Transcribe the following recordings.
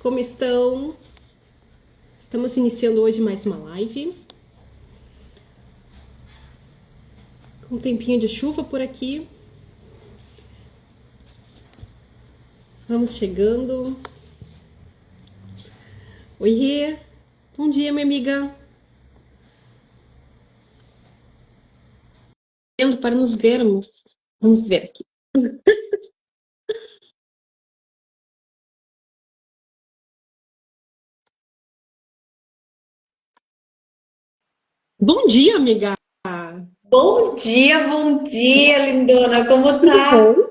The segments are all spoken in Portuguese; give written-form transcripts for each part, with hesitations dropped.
Como estão? Estamos iniciando hoje mais uma live. Com um tempinho de chuva por aqui. Vamos chegando. Oiê! Bom dia, minha amiga. Para nos vermos. Vamos ver aqui. Bom dia, amiga. Bom dia, lindona. Como Tudo tá? bom?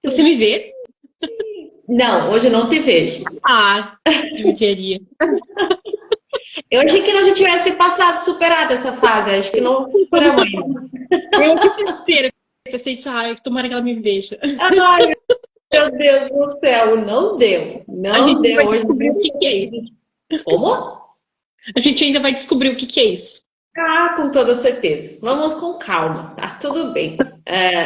Você me vê? Não, hoje eu não te vejo. Judiaria. Eu achei que nós já tivesse passado, superado essa fase. Acho que não superamos ainda. Eu que terceira. Pensei, tomara que ela me veja. Ai, meu Deus do céu, não deu. A Não gente vai deu hoje. descobrir o que é isso. Como? A gente ainda vai descobrir o que é isso. Ah, com toda certeza. Vamos com calma, tá tudo bem.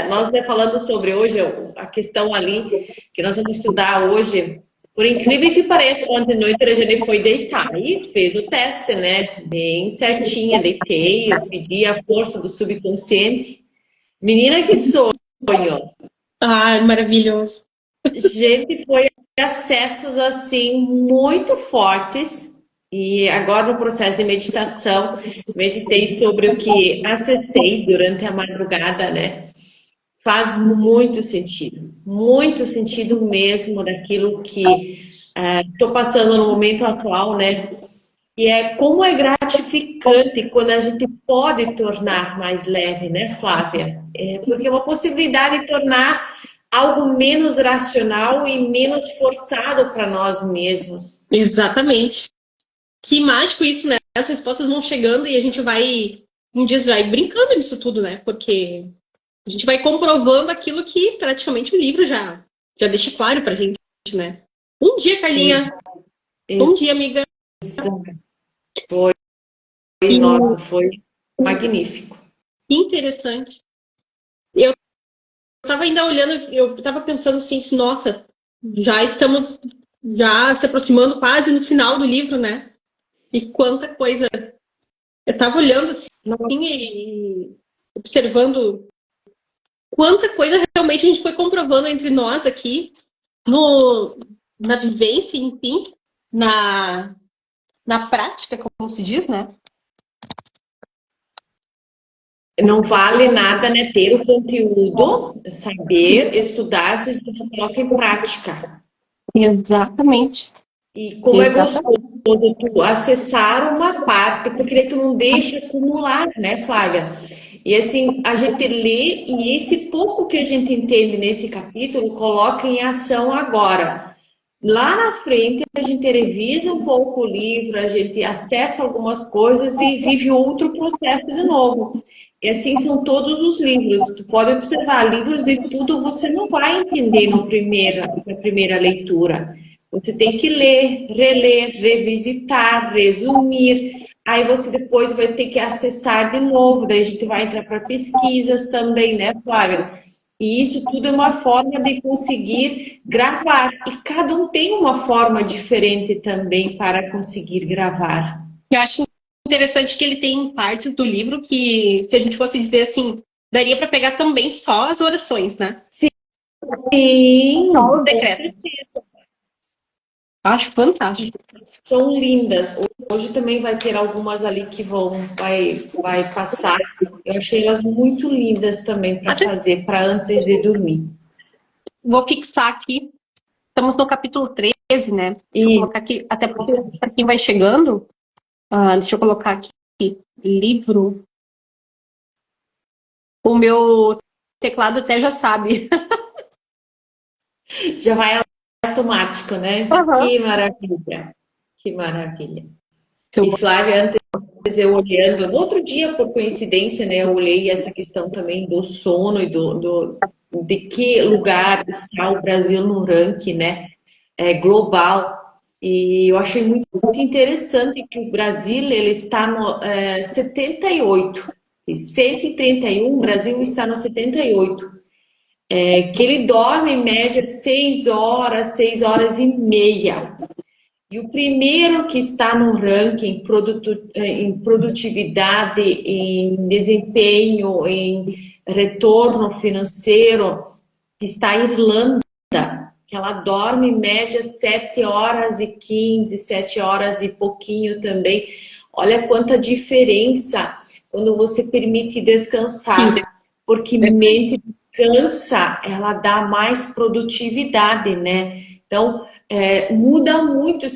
Nós falando sobre hoje a questão ali que nós vamos estudar hoje. Por incrível que pareça, ontem à noite a gente foi deitar e fez o teste, né? Bem certinha, deitei, eu pedi a força do subconsciente. Menina, que sonho! Maravilhoso. Gente, foi acessos assim muito fortes. E agora no processo de meditação, meditei sobre o que acessei durante a madrugada, né? Faz muito sentido mesmo daquilo que estou passando no momento atual, né? E é como é gratificante quando a gente pode tornar mais leve, né, Flávia? Porque é uma possibilidade de tornar algo menos racional e menos forçado para nós mesmos. Exatamente. Que mágico isso, né? As respostas vão chegando e a gente vai, um dia vai brincando nisso tudo, né? Porque a gente vai comprovando aquilo que praticamente o livro já deixa claro pra gente, né? Bom dia, Carlinha. Bom dia, amiga. Foi, E nossa, foi magnífico. interessante. Eu tava ainda olhando, eu tava pensando assim, nossa, já estamos já se aproximando quase no final do livro, né? E quanta coisa. Eu tava olhando assim e observando quanta coisa realmente a gente foi comprovando entre nós aqui, no, na vivência, enfim, na, na prática, como se diz, né? Não vale nada, né, ter o conteúdo, saber, estudar, se você não coloca em prática. Exatamente. E como é Exatamente. gostoso tu acessar uma parte, porque tu não deixa acumular, né, Flávia? E assim, a gente lê e esse pouco que a gente entende nesse capítulo coloca em ação agora. Lá na frente, a gente revisa um pouco o livro, a gente acessa algumas coisas e vive outro processo de novo. E assim são todos os livros. Tu pode observar, livros de estudo você não vai entender na primeira leitura. Você tem que ler, reler, revisitar, resumir. Aí você depois vai ter que acessar de novo. Daí a gente vai entrar para pesquisas também, né, Flávia? E isso tudo é uma forma de conseguir gravar. E cada um tem uma forma diferente também para conseguir gravar. Eu acho interessante que ele tem partes do livro que, se a gente fosse dizer assim, daria para pegar também só as orações, né? Sim, Só os decretos. Acho fantástico. são lindas. Hoje também vai ter algumas ali que vai passar. Eu achei elas muito lindas também para Até fazer para antes de dormir. vou fixar aqui. Estamos no capítulo 13, né? Deixa eu E colocar aqui, até porque para quem vai chegando, deixa eu colocar aqui livro. O meu teclado até já sabe. já vai automático, né? Aham. Que maravilha. Que maravilha. Eu E Flávia, antes eu olhando, no outro dia, por coincidência, né, eu olhei essa questão também do sono e de que lugar está o Brasil no ranking, né, global. E eu achei muito interessante que o Brasil ele está no 78. De 131, o Brasil está no 78. Que ele dorme em média 6 horas e meia. E o primeiro que está no ranking em produtividade, em desempenho, em retorno financeiro, está a Irlanda, que ela dorme em média 7h15, 7 horas e pouquinho também. Olha quanta diferença quando você permite descansar, porque mente descansa, ela dá mais produtividade, né? Então, muda muito.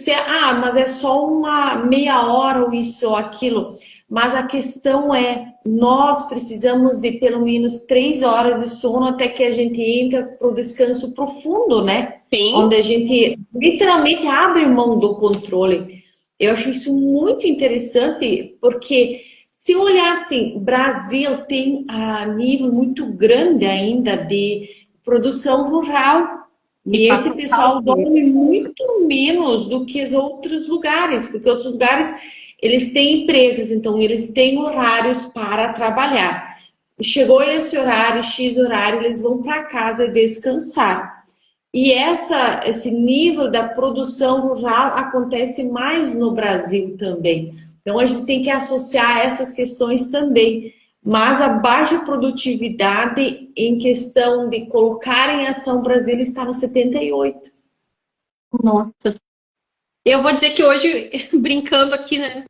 Mas é só uma meia hora ou isso ou aquilo. Mas a questão é, nós precisamos de pelo menos 3 horas de sono até que a gente entra para o descanso profundo, né? Sim. Onde a gente literalmente abre mão do controle. Eu acho isso muito interessante, porque se olhar assim, Brasil tem a nível muito grande ainda de produção rural. E esse pessoal dorme muito menos do que os outros lugares, porque outros lugares eles têm empresas, então eles têm horários para trabalhar. Chegou esse horário, X horário, eles vão para casa descansar. E esse nível da produção rural acontece mais no Brasil também. Então a gente tem que associar essas questões também. Mas a baixa produtividade em questão de colocar em ação, o Brasil está no 78. Nossa. Eu vou dizer que hoje, brincando aqui, né?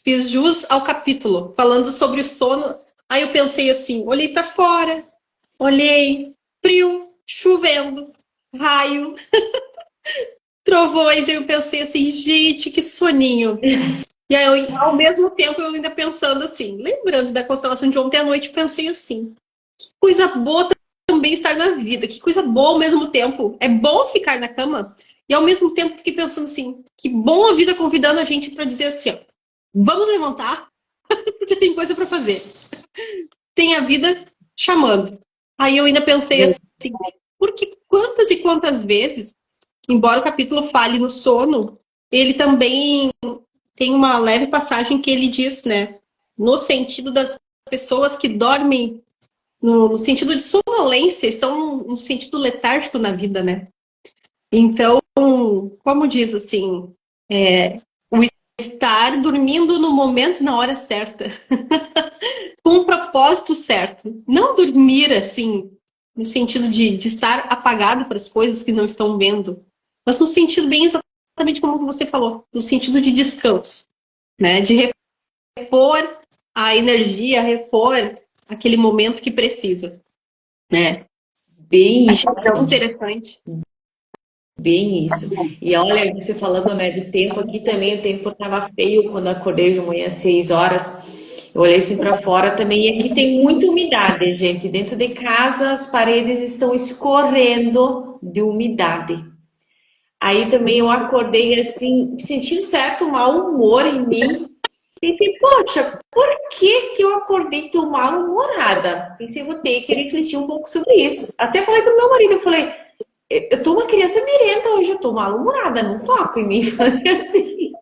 Fiz jus ao capítulo, falando sobre o sono. Aí eu pensei assim, olhei para fora, olhei, frio, chovendo, raio, trovões. E eu pensei assim, gente, que soninho. E aí, ao mesmo tempo, eu ainda pensando assim, lembrando da constelação de ontem à noite, pensei assim, que coisa boa também estar na vida, que coisa boa ao mesmo tempo. É bom ficar na cama. E ao mesmo tempo fiquei pensando assim, que bom a vida convidando a gente para dizer assim, ó, vamos levantar, porque tem coisa para fazer. Tem a vida chamando. Aí eu ainda pensei assim, porque quantas e quantas vezes, embora o capítulo fale no sono, ele também tem uma leve passagem que ele diz, né, no sentido das pessoas que dormem, no sentido de sonolência, estão no sentido letárgico na vida, né? Então, como diz assim, o estar dormindo no momento, na hora certa, com um propósito certo. Não dormir assim, no sentido de estar apagado para as coisas que não estão vendo, mas no sentido bem exatamente como você falou, no sentido de descanso, né? De repor a energia, repor aquele momento que precisa, né? Bem isso. É tão interessante. Bem isso. E olha, você falando, né, do tempo aqui também, o tempo estava feio quando acordei de manhã às 6 horas. Eu olhei assim para fora também, e aqui tem muita umidade, gente. Dentro de casa as paredes estão escorrendo de umidade. Aí também eu acordei assim, sentindo certo mau humor em mim. Pensei, poxa, por que que eu acordei tão mal-humorada? Pensei, vou ter que refletir um pouco sobre isso. Até falei pro meu marido, eu falei, eu tô uma criança mirenta hoje, eu tô mal-humorada, não toco em mim. Falei assim.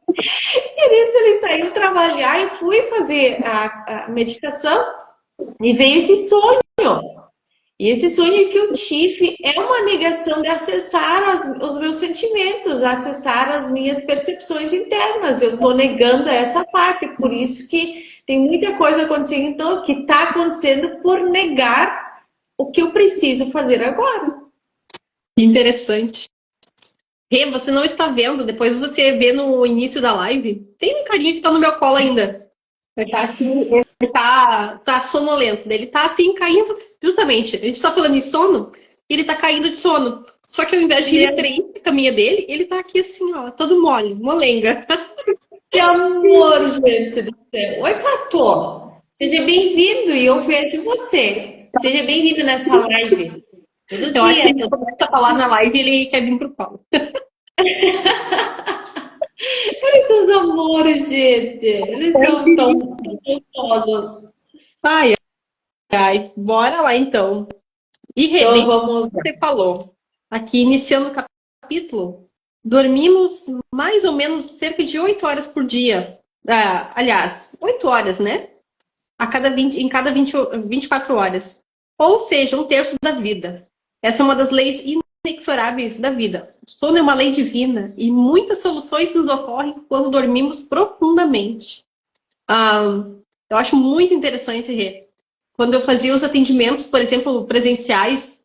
E nisso ele saiu trabalhar e fui fazer a meditação e veio esse sonho. E esse sonho que eu tive é uma negação de acessar os meus sentimentos, acessar as minhas percepções internas. Eu estou negando essa parte, por isso que tem muita coisa acontecendo, então, que está acontecendo por negar o que eu preciso fazer agora. Interessante. Rê, você não está vendo, depois você vê no início da live, tem um carinha que está no meu colo ainda. Ele tá assim, ele tá sonolento. Ele tá assim, caindo. Justamente, a gente tá falando em sono, e ele tá caindo de sono. Só que ao invés de ele preencher a caminha dele, ele tá aqui assim, ó, todo mole, molenga. Que amor, gente do céu. Oi, Patô. Seja bem-vindo e eu vejo você. Seja bem-vindo nessa live. Todo Eu acho que dia. ele começa a falar na live e ele quer vir pro colo. Eles são os amores, gente. Eles são tão gostosos. Ai, ai, bora lá então. E Então Rê, vamos lá. você falou, aqui iniciando o capítulo, dormimos mais ou menos cerca de 8 horas por dia. Ah, aliás, 8 horas, né? Em cada 24 horas. Ou seja, um terço da vida. Essa é uma das leis inexoráveis da vida. O sono é uma lei divina e muitas soluções nos ocorrem quando dormimos profundamente. Eu acho muito interessante, Rê. Quando eu fazia os atendimentos, por exemplo, presenciais,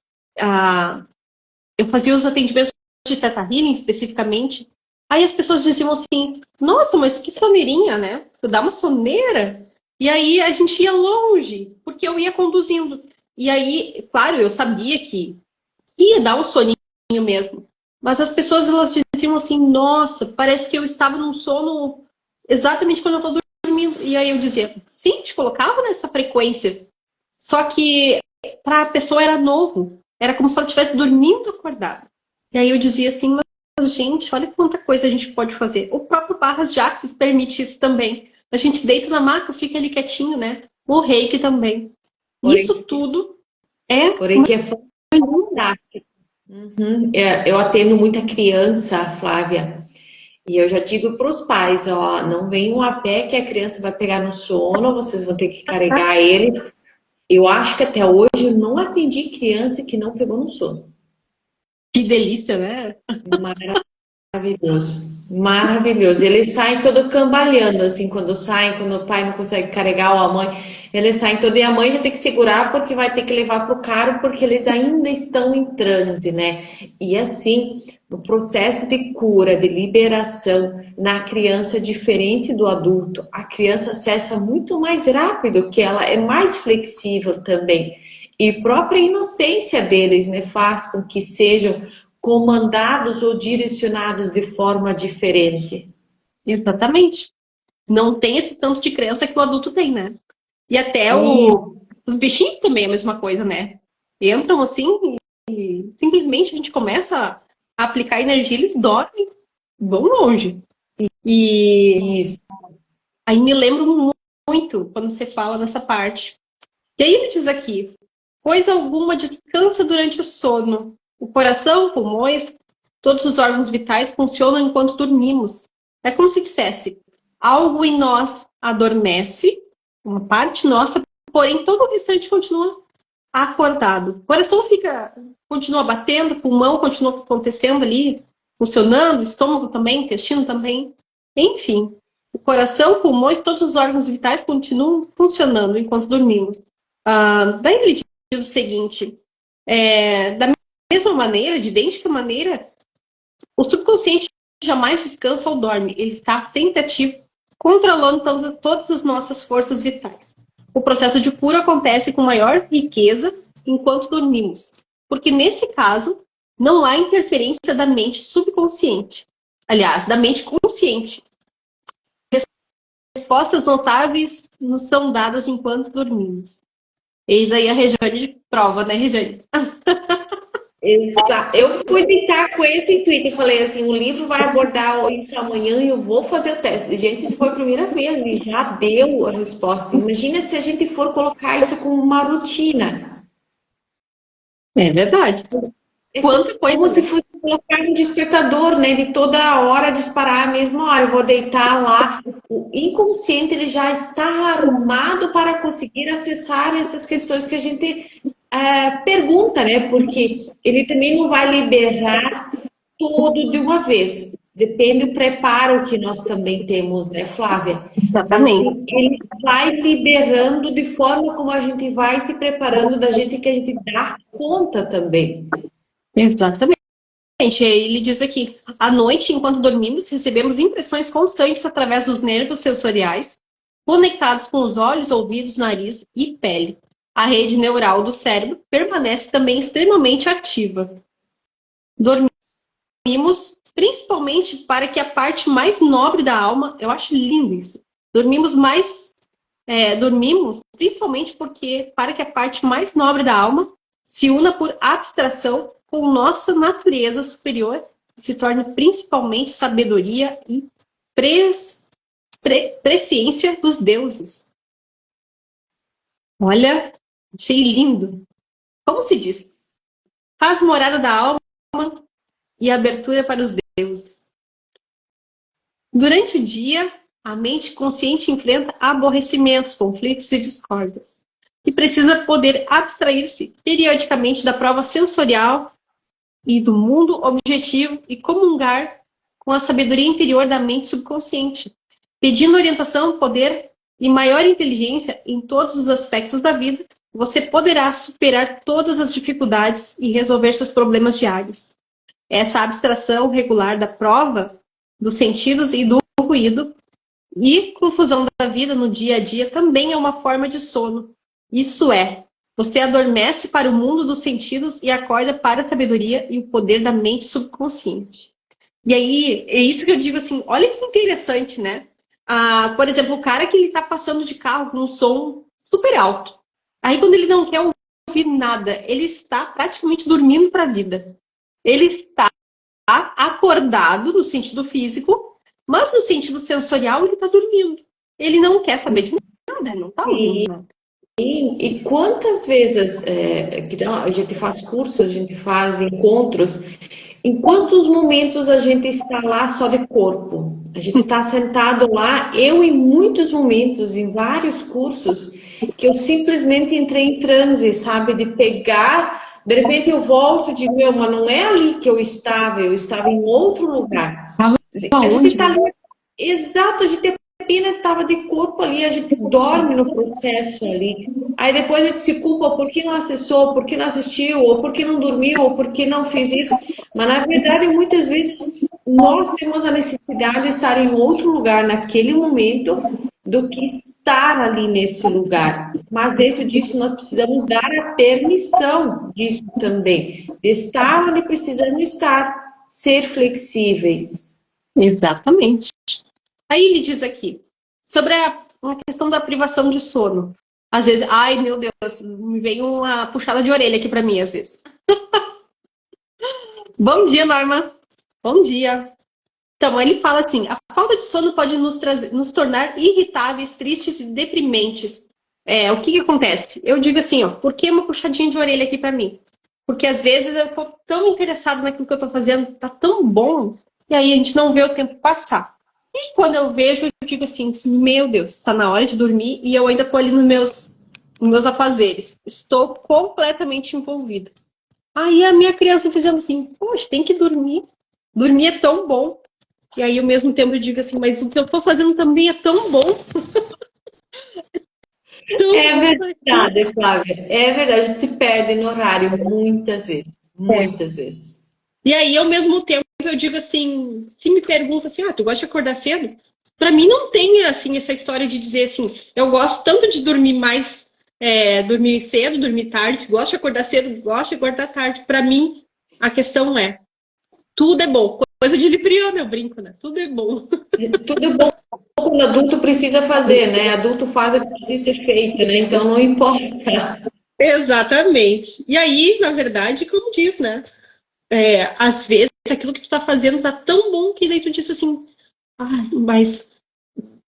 eu fazia os atendimentos de Theta Healing especificamente, aí as pessoas diziam assim, nossa, mas que soneirinha, né? Tu dá uma soneira. E aí a gente ia longe, porque eu ia conduzindo. E aí, claro, eu sabia que ia dar um soninho mesmo. Mas as pessoas, elas diziam assim, nossa, parece que eu estava num sono exatamente quando eu estou dormindo. E aí eu dizia, sim, te colocava nessa frequência. Só que para a pessoa era novo. Era como se ela estivesse dormindo acordada. E aí eu dizia assim, mas gente, olha quanta coisa a gente pode fazer. O próprio Barras de Axis permite isso também. A gente deita na maca, fica ali quietinho, né? O reiki também. Isso tudo é O reiki é fantástico. Eu atendo muita criança, Flávia, e eu já digo para os pais, ó, não venham a pé que a criança vai pegar no sono, vocês vão ter que carregar eles. Eu acho que até hoje eu não atendi criança que não pegou no sono. que delícia, né? Maravilhoso, maravilhoso. Eles saem todo cambaleando, assim, quando saem, quando o pai não consegue carregar ou a mãe, eles saem todo e a mãe já tem que segurar porque vai ter que levar para o carro porque eles ainda estão em transe, né? E assim, o processo de cura, de liberação na criança é diferente do adulto. A criança acessa muito mais rápido, que ela é mais flexível também. E a própria inocência deles, né, faz com que sejam comandados ou direcionados de forma diferente. Exatamente. Não tem esse tanto de crença que o adulto tem, né? E até Isso. os bichinhos também é a mesma coisa, né? Entram assim e simplesmente a gente começa a aplicar energia, eles dormem, vão longe. E Isso. aí me lembro muito quando você fala nessa parte. E aí ele diz aqui, coisa alguma descansa durante o sono. O coração, pulmões, todos os órgãos vitais funcionam enquanto dormimos. É como se dissesse, algo em nós adormece, uma parte nossa, porém todo o restante continua acordado. O coração continua batendo, o pulmão continua acontecendo ali, funcionando, o estômago também, intestino também. Enfim, o coração, pulmões, todos os órgãos vitais continuam funcionando enquanto dormimos. Daí ele diz o seguinte, da mesma maneira, de idêntica maneira, o subconsciente jamais descansa ou dorme. Ele está sempre ativo, controlando todas as nossas forças vitais. O processo de cura acontece com maior riqueza enquanto dormimos, porque nesse caso não há interferência da mente subconsciente. Aliás, da mente consciente. Respostas notáveis nos são dadas enquanto dormimos. Eis aí a Rejane de prova, né, Rejane? Exato. Eu fui deitar com esse intuito e falei assim, o livro vai abordar isso amanhã e eu vou fazer o teste. Gente, isso foi a primeira vez e já deu a resposta. Imagina se a gente for colocar isso como uma rotina. É verdade. Quanta coisa. Como se fosse colocar um despertador, né? De toda hora disparar a mesma hora. Eu vou deitar lá. O inconsciente ele já está arrumado para conseguir acessar essas questões que a gente pergunta, né? Porque ele também não vai liberar tudo de uma vez. Depende do preparo que nós também temos, né, Flávia? Exatamente. Assim, ele vai liberando de forma como a gente vai se preparando da gente que a gente dá conta também. Exatamente. Ele diz aqui, à noite, enquanto dormimos, recebemos impressões constantes através dos nervos sensoriais, conectados com os olhos, ouvidos, nariz e pele. A rede neural do cérebro permanece também extremamente ativa. Dormimos principalmente para que a parte mais nobre da alma, eu acho lindo isso, dormimos principalmente para que a parte mais nobre da alma se una por abstração com nossa natureza superior e se torne principalmente sabedoria e presciência dos deuses. Olha, achei lindo. Como se diz? Faz morada da alma e abertura para os deuses. Durante o dia, a mente consciente enfrenta aborrecimentos, conflitos e discórdias. E precisa poder abstrair-se periodicamente da prova sensorial e do mundo objetivo e comungar com a sabedoria interior da mente subconsciente, pedindo orientação, poder e maior inteligência em todos os aspectos da vida, você poderá superar todas as dificuldades e resolver seus problemas diários. Essa abstração regular da prova dos sentidos e do ruído e confusão da vida no dia a dia também é uma forma de sono. Isso é, você adormece para o mundo dos sentidos e acorda para a sabedoria e o poder da mente subconsciente. E aí, é isso que eu digo assim, olha que interessante, né? Por exemplo, o cara que ele tá passando de carro com um som super alto. Aí quando ele não quer ouvir nada, ele está praticamente dormindo para a vida. Ele está acordado no sentido físico, mas no sentido sensorial ele está dormindo. Ele não quer saber de nada, ele não está ouvindo nada. E quantas vezes a gente faz cursos, a gente faz encontros, em quantos momentos a gente está lá só de corpo? A gente está sentado lá, eu em muitos momentos, em vários cursos, que eu simplesmente entrei em transe, sabe? De pegar, de repente eu volto e digo, mas não é ali que eu estava em outro lugar. A gente está ali, exato, a gente apenas estava de corpo ali, a gente dorme no processo ali. Aí depois a gente se culpa por que não acessou, por que não assistiu, ou por que não dormiu, ou por que não fez isso. Mas na verdade, muitas vezes, nós temos a necessidade de estar em outro lugar naquele momento do que estar ali nesse lugar. Mas dentro disso, nós precisamos dar a permissão disso também. De estar onde precisamos estar, ser flexíveis. Exatamente. Aí ele diz aqui, sobre a questão da privação de sono. Às vezes, ai meu Deus, me vem uma puxada de orelha aqui para mim, às vezes. Bom dia, Norma. Bom dia. Então, ele fala assim, a falta de sono pode nos tornar irritáveis, tristes e deprimentes. O que acontece? Eu digo assim, por que uma puxadinha de orelha aqui para mim? Porque às vezes eu tô tão interessado naquilo que eu tô fazendo, tá tão bom, e aí a gente não vê o tempo passar. E quando eu vejo, eu digo assim, meu Deus, está na hora de dormir e eu ainda estou ali nos meus afazeres. Estou completamente envolvida. Aí a minha criança dizendo assim, poxa, tem que dormir. Dormir é tão bom. E aí ao mesmo tempo eu digo assim, mas o que eu estou fazendo também é tão bom. É verdade, Flávia. É verdade, a gente se perde no horário muitas vezes. Muitas vezes. E aí, ao mesmo tempo, eu digo assim, se me pergunta assim, tu gosta de acordar cedo? Para mim não tem, assim, essa história de dizer assim, eu gosto tanto de dormir mais, dormir cedo, dormir tarde, gosto de acordar cedo, gosto de acordar tarde. Para mim, a questão é, tudo é bom. Coisa de libriano, eu brinco, né? Tudo é bom. Tudo é bom quando o adulto precisa fazer, né? Adulto faz o que precisa ser feito, né? Então não importa. Exatamente. E aí, na verdade, como diz, né? Às vezes aquilo que tu tá fazendo tá tão bom que daí tu diz assim, mas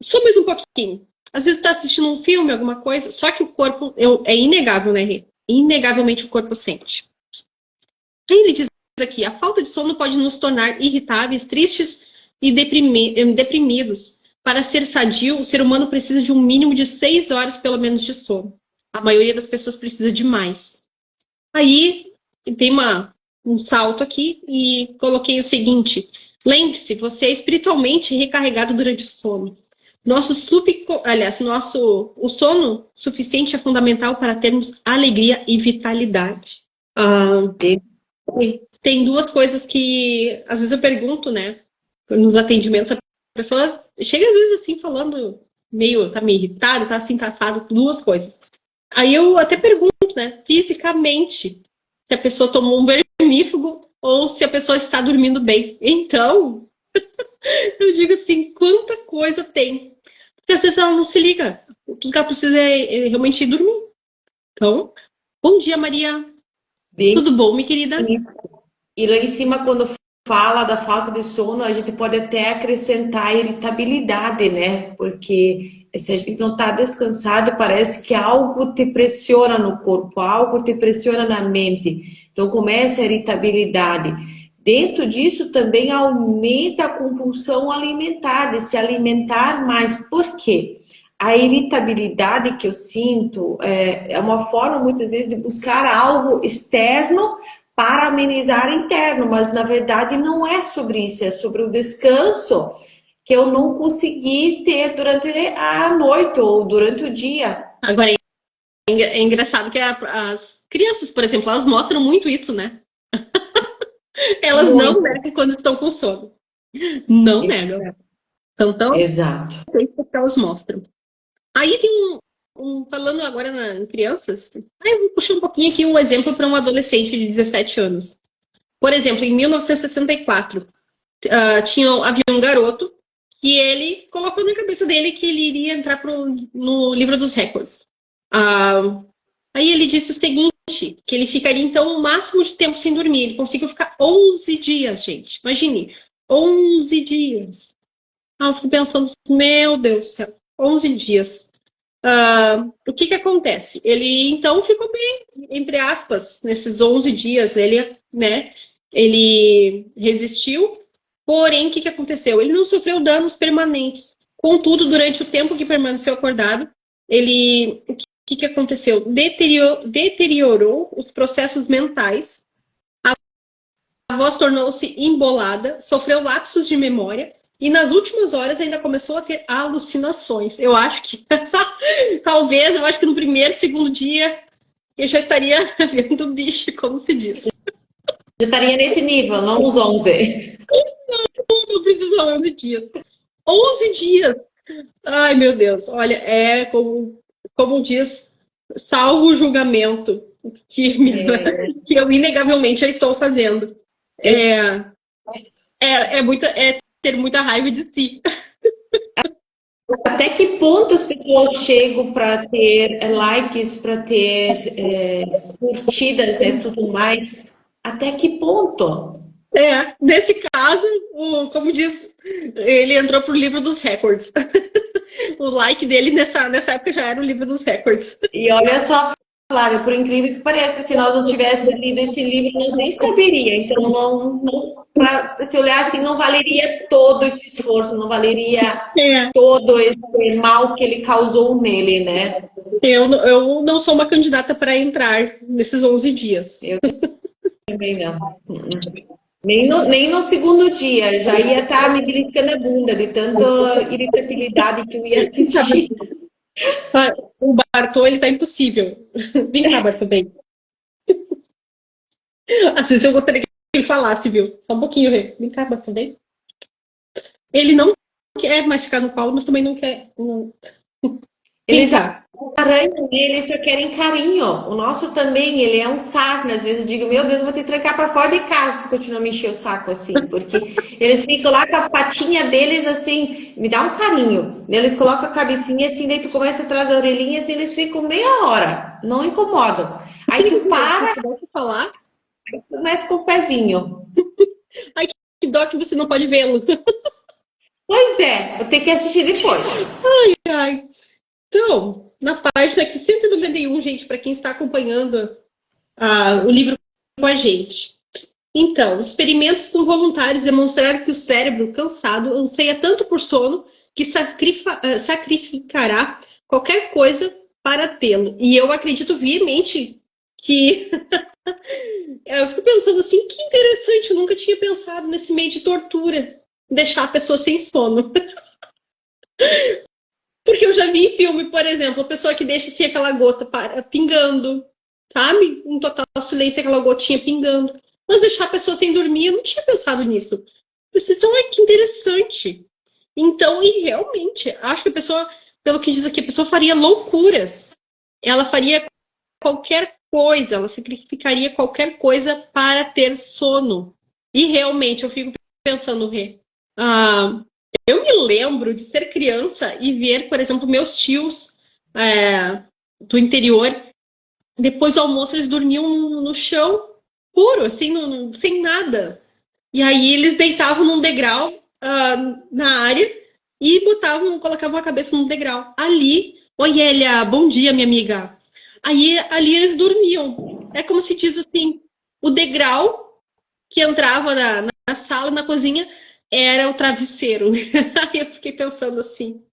só mais um pouquinho. Às vezes tu tá assistindo um filme, alguma coisa, só que o corpo é inegável, né, Rê? Inegavelmente o corpo sente. Aí ele diz aqui, a falta de sono pode nos tornar irritáveis, tristes e deprimidos. Para ser sadio, o ser humano precisa de um mínimo de 6 horas, pelo menos, de sono. A maioria das pessoas precisa de mais. Aí tem um salto aqui e coloquei o seguinte: lembre-se, você é espiritualmente recarregado durante o sono. O sono suficiente é fundamental para termos alegria e vitalidade. Tem duas coisas que às vezes eu pergunto, né? Nos atendimentos, a pessoa chega às vezes assim falando tá meio irritada, tá assim, cansado, duas coisas. Aí eu até pergunto, né, fisicamente, se a pessoa tomou um vermífugo ou se a pessoa está dormindo bem. Então, eu digo assim, quanta coisa tem. Porque às vezes ela não se liga. Tudo que ela precisa é realmente ir dormir. Então, bom dia, Maria. Bem, tudo bom, minha querida? E lá em cima, quando fala da falta de sono, a gente pode até acrescentar irritabilidade, né? Porque se a gente não está descansado, parece que algo te pressiona no corpo, algo te pressiona na mente. Então começa a irritabilidade. Dentro disso também aumenta a compulsão alimentar, de se alimentar mais. Por quê? A irritabilidade que eu sinto é uma forma, muitas vezes, de buscar algo externo para amenizar interno, mas na verdade não é sobre isso, é sobre o descanso que eu não consegui ter durante a noite ou durante o dia. Agora, é engraçado que as crianças, por exemplo, elas mostram muito isso, né? Elas não Muito. negam quando estão com sono. Não negam. Exato. Então, Exato. é isso que elas mostram. Aí tem falando agora em crianças, aí eu vou puxar um pouquinho aqui um exemplo para um adolescente de 17 anos. Por exemplo, em 1964, havia um garoto que ele colocou na cabeça dele que ele iria entrar no livro dos recordes. Aí ele disse o seguinte, que ele ficaria então o máximo de tempo sem dormir. Ele conseguiu ficar 11 dias, gente. Imagine, 11 dias. Eu fico pensando, meu Deus do céu, 11 dias. O que acontece? Ele então ficou bem, entre aspas, nesses 11 dias. Ele resistiu, porém, o que aconteceu? Ele não sofreu danos permanentes. Contudo, durante o tempo que permaneceu acordado, o que aconteceu? Deteriorou os processos mentais, a voz tornou-se embolada, sofreu lapsos de memória e nas últimas horas ainda começou a ter alucinações. Eu acho que, talvez, eu acho que no primeiro, segundo dia, eu já estaria vendo bicho, como se diz. Já estaria nesse nível, não nos 11. Não preciso de 11 dias. 11 dias! Ai, meu Deus. Olha, é como diz, salvo o julgamento que, que eu inegavelmente já estou fazendo. É ter muita raiva de si. Até que ponto as pessoas chegam para ter likes, para ter curtidas, né, tudo mais? Até que ponto? Nesse caso, como diz, ele entrou pro livro dos recordes. O like dele nessa época já era o livro dos recordes. E olha só, Flávia, por incrível que pareça, se nós não tivéssemos lido esse livro, nós nem saberia. Então, se olhar assim, não valeria todo esse esforço, não valeria todo esse mal que ele causou nele, né? Eu não sou uma candidata para entrar nesses 11 dias. Eu também não. Nem no segundo dia, já ia estar me beliscando a bunda de tanta irritabilidade que eu ia sentir. O Bartô, ele tá impossível. Vem cá, Bartô, bem. Às vezes eu gostaria que ele falasse, viu? Só um pouquinho, Rê. Vem cá, Bartô, bem. Ele não quer mais ficar no colo, mas também não quer. Eles arranham ele, só querem carinho. O nosso também, ele é um sarna. Às vezes eu digo, meu Deus, eu vou ter que trancar para fora de casa se continuar me encher o saco assim. Porque eles ficam lá com a patinha deles assim, me dá um carinho. Eles colocam a cabecinha assim, daí tu começa atrás da orelhinha assim, eles ficam meia hora, não incomodam. Aí tu para, falar, começa com o pezinho. Ai, que dó que você não pode vê-lo. Pois é, vou ter que assistir depois. Ai. Então, na página aqui 191, gente, para quem está acompanhando o livro com a gente. Então, experimentos com voluntários demonstraram que o cérebro cansado anseia tanto por sono que sacrificará qualquer coisa para tê-lo. E eu acredito viamente que... eu fico pensando assim, que interessante, eu nunca tinha pensado nesse meio de tortura, deixar a pessoa sem sono. Porque eu já vi em filme, por exemplo, a pessoa que deixa assim aquela gota pingando, sabe? Um total silêncio, aquela gotinha pingando. Mas deixar a pessoa sem dormir, eu não tinha pensado nisso. Vocês são, que interessante. Então, e realmente, acho que a pessoa, pelo que diz aqui, a pessoa faria loucuras. Ela faria qualquer coisa, ela sacrificaria qualquer coisa para ter sono. E realmente, eu fico pensando, Rê, eu me lembro de ser criança e ver, por exemplo, meus tios do interior, depois do almoço eles dormiam no chão puro, assim, sem nada. E aí eles deitavam num degrau na área e colocavam a cabeça num degrau. Ali, oi Elia, bom dia, minha amiga. Aí ali eles dormiam. É como se diz assim, o degrau que entrava na sala, na cozinha, era o travesseiro. Aí eu fiquei pensando assim,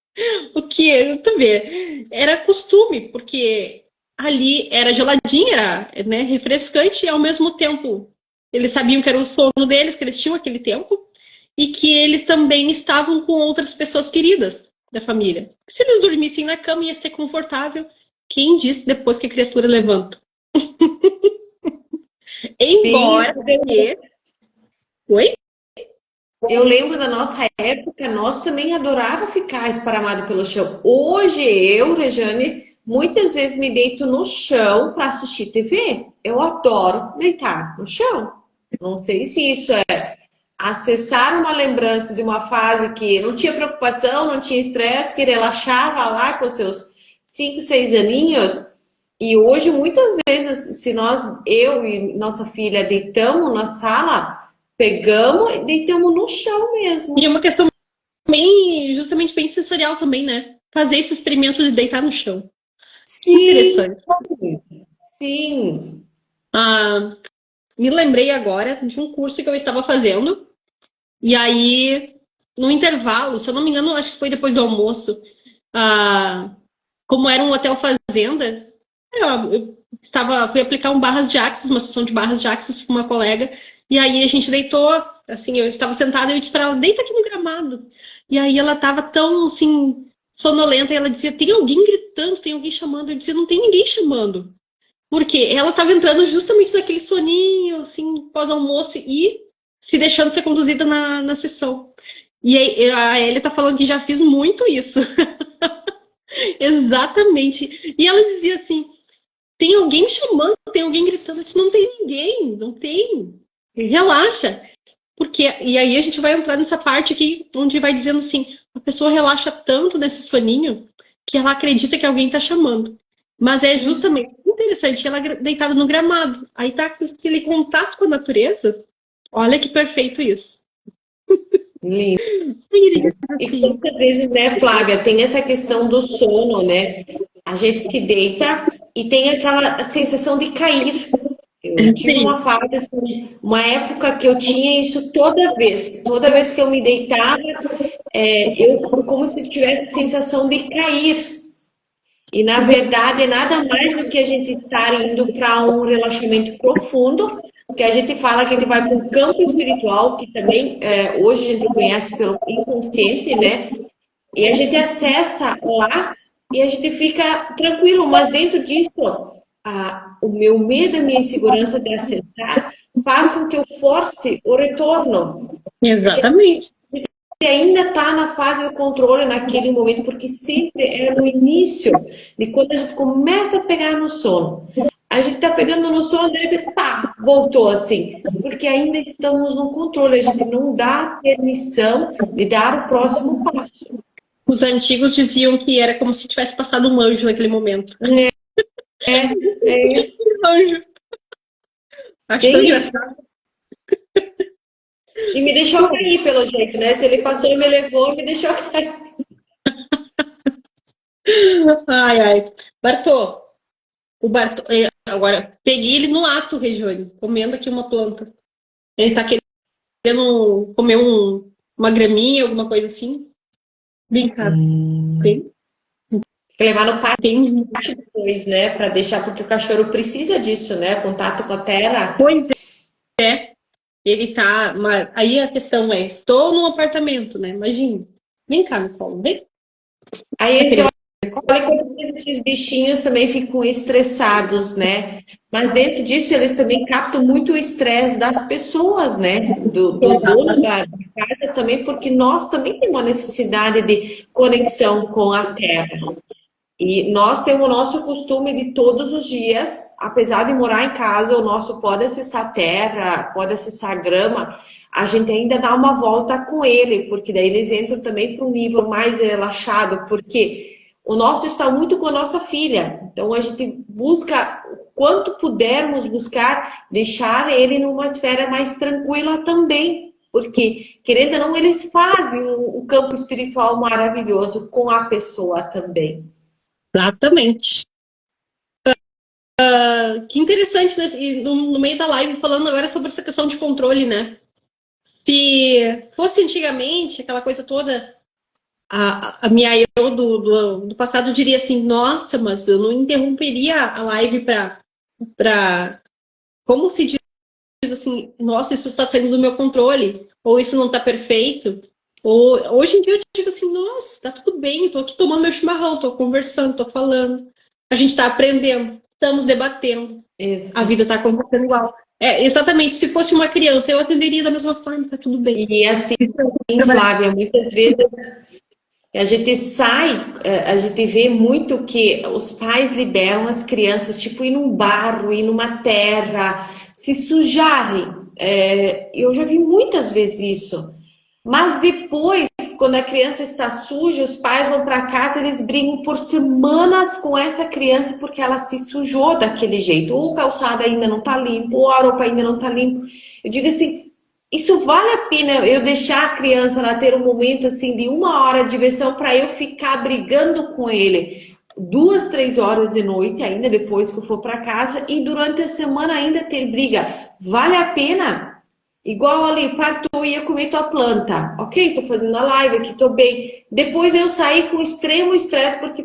o que, tu vê, era costume, porque ali era geladinho, era, né, refrescante e ao mesmo tempo Eles sabiam que era o sono deles, que eles tinham aquele tempo, e que eles também estavam com outras pessoas queridas da família. Se eles dormissem na cama, ia ser confortável. Quem disse depois que a criatura levanta? Sim, Embora que... Oi? eu lembro da nossa época, nós também adorava ficar esparamado pelo chão. Hoje eu, Rejane, muitas vezes me deito no chão para assistir TV. Eu adoro deitar no chão. Não sei se isso é acessar uma lembrança de uma fase que não tinha preocupação, não tinha estresse, que relaxava lá com seus 5, 6 aninhos. E hoje, muitas vezes, se eu e nossa filha deitamos na sala, pegamos e deitamos no chão mesmo. E é uma questão bem, justamente bem sensorial também, né? Fazer esse experimento de deitar no chão. Que Sim, interessante. sim. Ah, me lembrei agora de um curso que eu estava fazendo. E aí, no intervalo, se eu não me engano, acho que foi depois do almoço, como era um hotel fazenda, fui aplicar um barras de axis, uma sessão de barras de axis para uma colega, e aí a gente deitou, assim, eu estava sentada e eu disse para ela, deita aqui no gramado. E aí ela estava tão, assim, sonolenta, e ela dizia, tem alguém gritando, tem alguém chamando. Eu dizia, não tem ninguém chamando. Porque ela estava entrando justamente naquele soninho, assim, pós-almoço, e se deixando ser conduzida na sessão. E aí, a Ellie tá falando que já fiz muito isso. Exatamente. E ela dizia assim: tem alguém me chamando, tem alguém gritando. Eu disse, não tem ninguém, não tem. Relaxa. Porque, e aí a gente vai entrar nessa parte aqui, onde vai dizendo assim: a pessoa relaxa tanto nesse soninho que ela acredita que alguém tá chamando. Mas é justamente interessante, ela deitada no gramado. Aí tá com aquele contato com a natureza. Olha que perfeito isso. Lindo. E Assim, quantas vezes, né, Flávia, tem essa questão do sono, né? A gente se deita e tem aquela sensação de cair. Eu tive sim, uma fase, assim, uma época que eu tinha isso toda vez que eu me deitava, eu como se tivesse a sensação de cair. E na verdade é nada mais do que a gente estar indo para um relaxamento profundo, que a gente fala que a gente vai para um campo espiritual, que também hoje a gente conhece pelo inconsciente, né? E a gente acessa lá e a gente fica tranquilo, mas dentro disso, o meu medo, a minha insegurança de acessar faz com que eu force o retorno. exatamente. E ainda está na fase do controle naquele momento, porque sempre é no início de quando a gente começa a pegar no sono. A gente está pegando no sono, de repente, pá, voltou assim. Porque ainda estamos no controle, a gente não dá permissão de dar o próximo passo. Os antigos diziam que era como se tivesse passado um anjo naquele momento. É, é, Anjo. Acho tão tem isso. engraçado. E me deixou cair, pelo jeito, né? Se ele passou e me levou, me deixou cair. Ai, ai. Bartô, agora, peguei ele no ato, Regiane, comendo aqui uma planta. Ele tá querendo comer uma graminha, alguma coisa assim. Brincar. Tem que levar no Entendi. pátio depois, né? Para deixar, porque o cachorro precisa disso, né? Contato com a terra. Pois é, ele tá. Mas aí a questão é: estou num apartamento, né? Imagina. Vem cá no colo, vem. Aí Tá eles querendo olham como esses bichinhos também ficam estressados, né? Mas dentro disso eles também captam muito o estresse das pessoas, né? Do dono da casa também, porque nós também temos uma necessidade de conexão com a terra. E nós temos o nosso costume de todos os dias, apesar de morar em casa, o nosso pode acessar terra, pode acessar grama, a gente ainda dá uma volta com ele, porque daí eles entram também para um nível mais relaxado, porque o nosso está muito com a nossa filha. Então a gente busca, quanto pudermos buscar, deixar ele numa esfera mais tranquila também. Porque, querendo ou não, eles fazem um campo espiritual maravilhoso com a pessoa também. exatamente. Que interessante, né? E no meio da live, falando agora sobre essa questão de controle, né? Se fosse antigamente, aquela coisa toda, a minha eu do passado diria assim, nossa, mas eu não interromperia a live para como se diz assim, nossa, isso está saindo do meu controle, ou isso não está perfeito. Ou, hoje em dia eu digo assim, nossa, tá tudo bem, estou aqui tomando meu chimarrão, estou conversando, estou falando. A gente está aprendendo, estamos debatendo. A Exato. vida está acontecendo igual. É, exatamente, se fosse uma criança, eu atenderia da mesma forma, tá tudo bem. E assim, Flávia, muitas vezes a gente sai, a gente vê muito que os pais liberam as crianças, tipo, ir num barro, ir numa terra, se sujarem. Eu já vi muitas vezes isso. Mas depois, quando a criança está suja, os pais vão para casa, eles brigam por semanas com essa criança porque ela se sujou daquele jeito. Ou o calçado ainda não está limpo, ou a roupa ainda não está limpa. Eu digo assim, isso vale a pena eu deixar a criança ela ter um momento assim de 1 hora de diversão para eu ficar brigando com ele 2, 3 horas de noite, ainda depois que eu for para casa, e durante a semana ainda ter briga. Vale a pena? Igual ali, parto, eu ia comer tua planta. Ok, tô fazendo a live aqui, tô bem. Depois eu saí com extremo estresse porque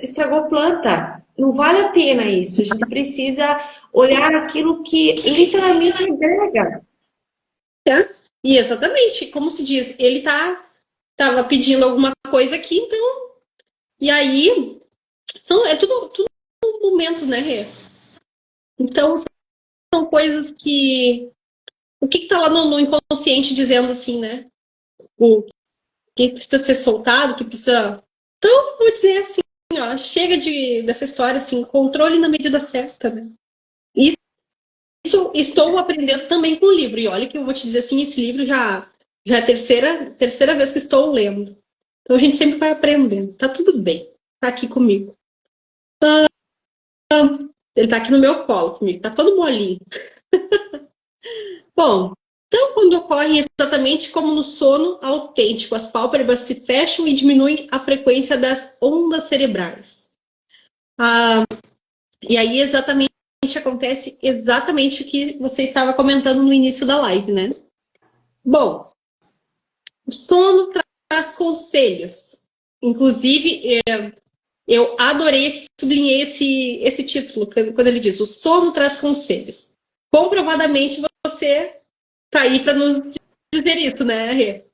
estragou a planta. Não vale a pena isso. A gente precisa olhar aquilo que literalmente agrega. Tá? E exatamente, como se diz, ele tava pedindo alguma coisa aqui, então. E aí, é tudo momentos, né, Rê? Então, são coisas que. O que tá lá no inconsciente dizendo assim, né? O que precisa ser soltado, que precisa. Então, vou dizer assim, ó, chega dessa história, assim, controle na medida certa, né? Isso estou aprendendo também com o livro. E olha que eu vou te dizer assim, esse livro já é a terceira vez que estou lendo. Então a gente sempre vai aprendendo. Tá tudo bem. Tá aqui comigo. Ele tá aqui no meu colo comigo. Tá todo molinho. Bom, então quando ocorre exatamente como no sono autêntico, as pálpebras se fecham e diminuem a frequência das ondas cerebrais. E aí exatamente acontece exatamente o que você estava comentando no início da live, né? Bom, o sono traz conselhos. Inclusive, eu adorei que sublinhei esse título, quando ele diz: o sono traz conselhos. Comprovadamente, você está aí para nos dizer isso, né, Rê?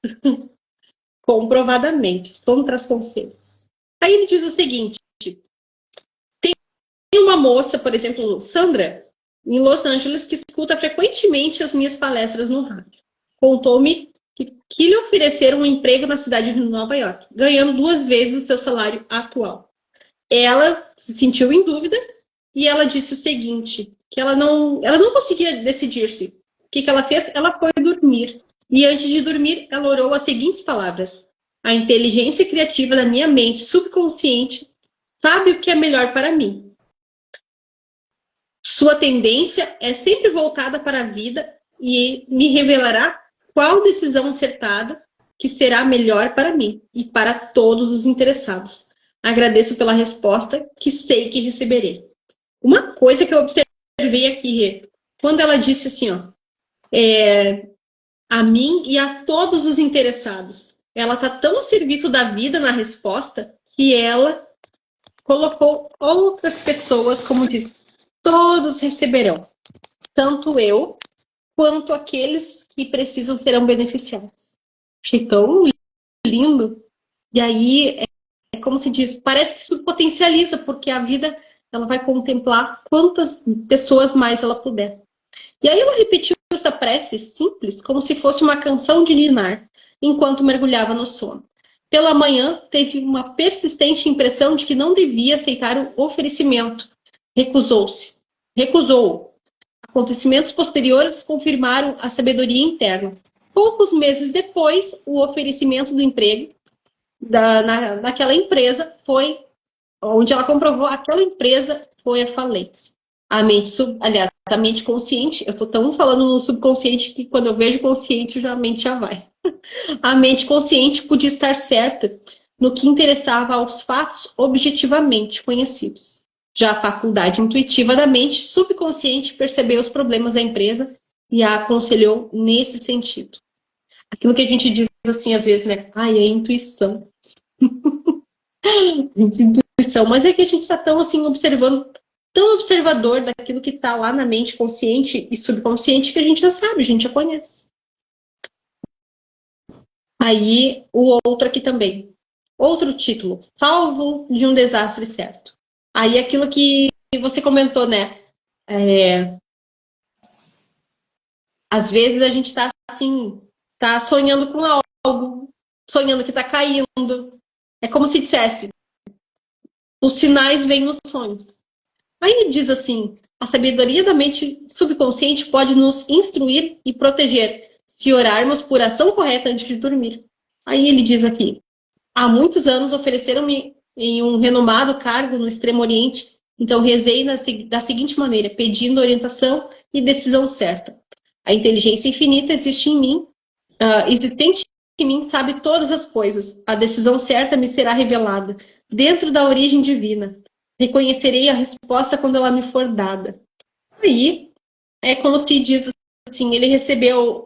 Comprovadamente, o sono traz conselhos. Aí ele diz o seguinte: tem uma moça, por exemplo, Sandra, em Los Angeles, que escuta frequentemente as minhas palestras no rádio. Contou-me que lhe ofereceram um emprego na cidade de Nova York, ganhando 2 vezes o seu salário atual. Ela se sentiu em dúvida e ela disse o seguinte, que ela não conseguia decidir-se. O que ela fez? Ela foi dormir. E antes de dormir, ela orou as seguintes palavras: a inteligência criativa da minha mente subconsciente sabe o que é melhor para mim. Sua tendência é sempre voltada para a vida e me revelará qual decisão acertada que será melhor para mim e para todos os interessados. Agradeço pela resposta que sei que receberei. Uma coisa que eu observei aqui, quando ela disse assim, ó, a mim e a todos os interessados, ela está tão a serviço da vida na resposta que ela colocou outras pessoas, como disse, todos receberão, tanto eu quanto aqueles que precisam serão beneficiados. Achei tão lindo. E aí, é como se diz, parece que isso potencializa, porque a vida ela vai contemplar quantas pessoas mais ela puder. E aí ela repetiu essa prece simples, como se fosse uma canção de ninar, enquanto mergulhava no sono. Pela manhã, teve uma persistente impressão de que não devia aceitar o oferecimento. Recusou-se. Recusou-o. Acontecimentos posteriores confirmaram a sabedoria interna. Poucos meses depois, o oferecimento do emprego naquela empresa foi onde ela comprovou aquela empresa foi a falência. Aliás, a mente consciente, eu estou tão falando no subconsciente que quando eu vejo consciente, a mente já vai. A mente consciente podia estar certa no que interessava aos fatos objetivamente conhecidos. Já a faculdade intuitiva da mente subconsciente percebeu os problemas da empresa e a aconselhou nesse sentido. Aquilo que a gente diz assim às vezes, né? Ai, é intuição. Intuição, mas é que a gente está tão assim observando tão observador daquilo que está lá na mente consciente e subconsciente que a gente já sabe, a gente já conhece. Aí, o outro aqui também. Outro título, Salvo de um Desastre Certo. Aí, aquilo que você comentou, né? Às vezes a gente tá assim, tá sonhando com algo, sonhando que tá caindo. É como se dissesse, os sinais vêm nos sonhos. Aí ele diz assim, a sabedoria da mente subconsciente pode nos instruir e proteger se orarmos por ação correta antes de dormir. Aí ele diz aqui, há muitos anos ofereceram-me em um renomado cargo no Extremo Oriente, então rezei da seguinte maneira, pedindo orientação e decisão certa. A inteligência infinita existe em mim, existente em mim sabe todas as coisas. A decisão certa me será revelada, dentro da origem divina. Reconhecerei a resposta quando ela me for dada. Aí, é como se diz assim, ele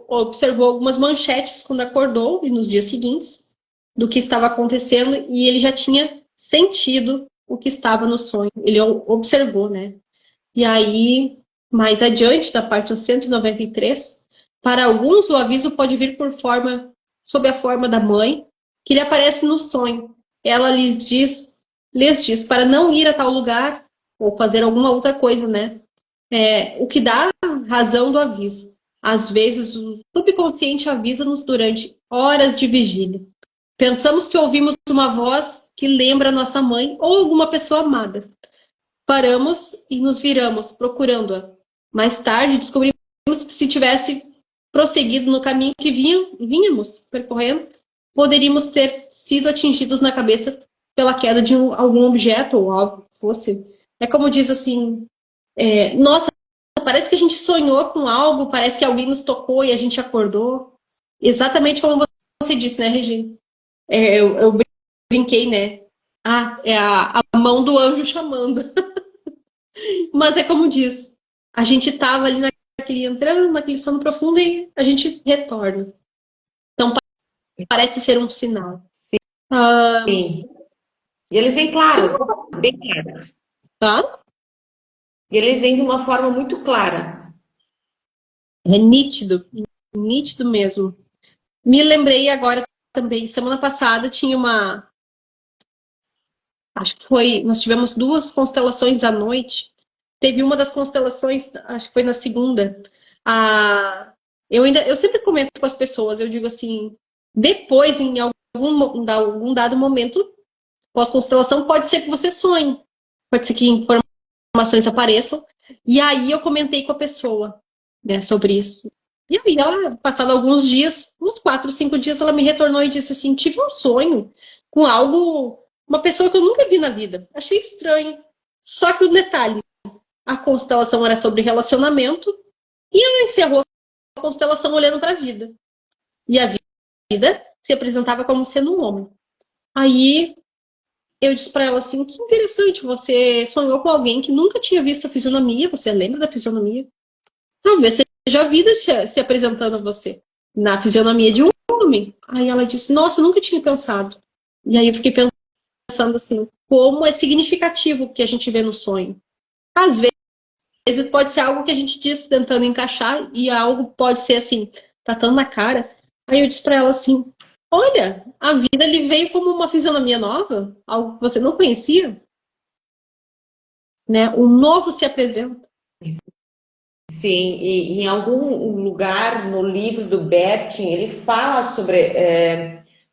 observou algumas manchetes quando acordou e nos dias seguintes do que estava acontecendo e ele já tinha sentido o que estava no sonho. Ele observou, né? E aí, mais adiante, da página 193, para alguns o aviso pode vir sob a forma da mãe, que lhe aparece no sonho. Ela lhes diz para não ir a tal lugar ou fazer alguma outra coisa, né? O que dá razão do aviso. Às vezes, o subconsciente avisa-nos durante horas de vigília. Pensamos que ouvimos uma voz que lembra nossa mãe ou alguma pessoa amada. Paramos e nos viramos, procurando-a. Mais tarde, descobrimos que se tivesse prosseguido no caminho que vínhamos percorrendo, poderíamos ter sido atingidos na cabeça pela queda de algum objeto ou algo que fosse. É como diz assim, nossa, parece que a gente sonhou com algo, parece que alguém nos tocou e a gente acordou. Exatamente como você disse, né, Regina? Eu brinquei, né? É a mão do anjo chamando. Mas é como diz, a gente estava ali entrando naquele sono profundo e a gente retorna. Então parece ser um sinal. Sim. E eles vêm claros, bem claros. Tá? E eles vêm de uma forma muito clara. É nítido, nítido mesmo. Me lembrei agora também, semana passada tinha acho que nós tivemos 2 constelações à noite. Teve uma das constelações, acho que foi na segunda. Eu sempre comento com as pessoas, eu digo assim, depois, em algum dado momento, pós-constelação, pode ser que você sonhe, pode ser que informações apareçam. E aí eu comentei com a pessoa, né, sobre isso. E aí, ela, passado alguns dias, uns 4, 5 dias, ela me retornou e disse assim, tive um sonho com algo, uma pessoa que eu nunca vi na vida. Achei estranho. Só que o detalhe, a constelação era sobre relacionamento e ela encerrou a constelação olhando para a vida. E a vida se apresentava como sendo um homem. Aí eu disse para ela assim, que interessante, você sonhou com alguém que nunca tinha visto a fisionomia, você lembra da fisionomia? Talvez seja a vida se apresentando a você na fisionomia de um homem. Aí ela disse, nossa, eu nunca tinha pensado. E aí eu fiquei pensando assim, como é significativo o que a gente vê no sonho. Às vezes pode ser algo que a gente diz tentando encaixar e algo pode ser assim, tá tão na cara. Aí eu disse para ela assim, olha, a vida lhe veio como uma fisionomia nova, algo que você não conhecia, né? O novo se apresenta. Sim, e em algum lugar no livro do Bertin, ele fala sobre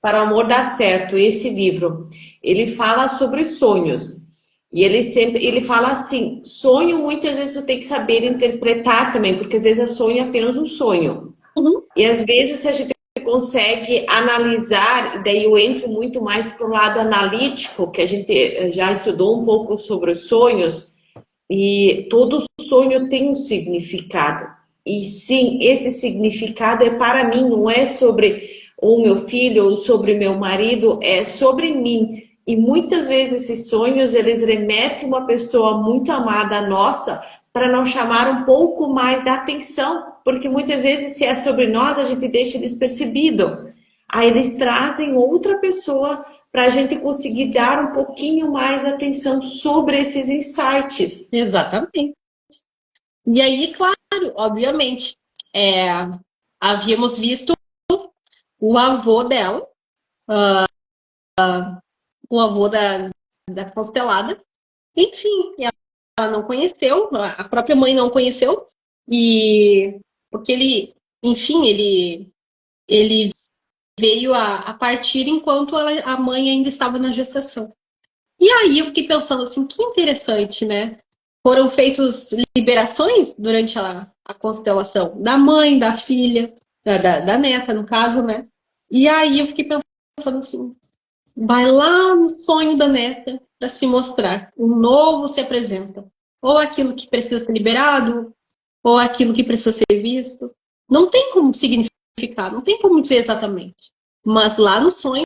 Para o Amor Dar Certo, esse livro. Ele fala sobre sonhos. E ele fala assim, sonho muitas vezes tu tem que saber interpretar também, porque às vezes sonho é apenas um sonho. Uhum. E às vezes se a gente consegue analisar, e daí eu entro muito mais para o lado analítico, que a gente já estudou um pouco sobre os sonhos, e todo sonho tem um significado. E sim, esse significado é para mim, não é sobre o meu filho ou sobre meu marido, é sobre mim. E muitas vezes esses sonhos, eles remetem uma pessoa muito amada nossa para não chamar um pouco mais da atenção, porque muitas vezes se é sobre nós, a gente deixa despercebido. Aí eles trazem outra pessoa para a gente conseguir dar um pouquinho mais atenção sobre esses insights. Exatamente. E aí, claro, obviamente, havíamos visto o avô dela, o avô da constelada. Enfim, ela não conheceu, a própria mãe não conheceu, e porque enfim, ele veio a partir enquanto a mãe ainda estava na gestação. E aí eu fiquei pensando assim, que interessante, né? Foram feitas liberações durante a constelação da mãe, da filha, da neta, no caso, né? E aí eu fiquei pensando assim, vai lá no sonho da neta para se mostrar. Um novo se apresenta. Ou aquilo que precisa ser liberado, ou aquilo que precisa ser visto. Não tem como significar, não tem como dizer exatamente. Mas lá no sonho,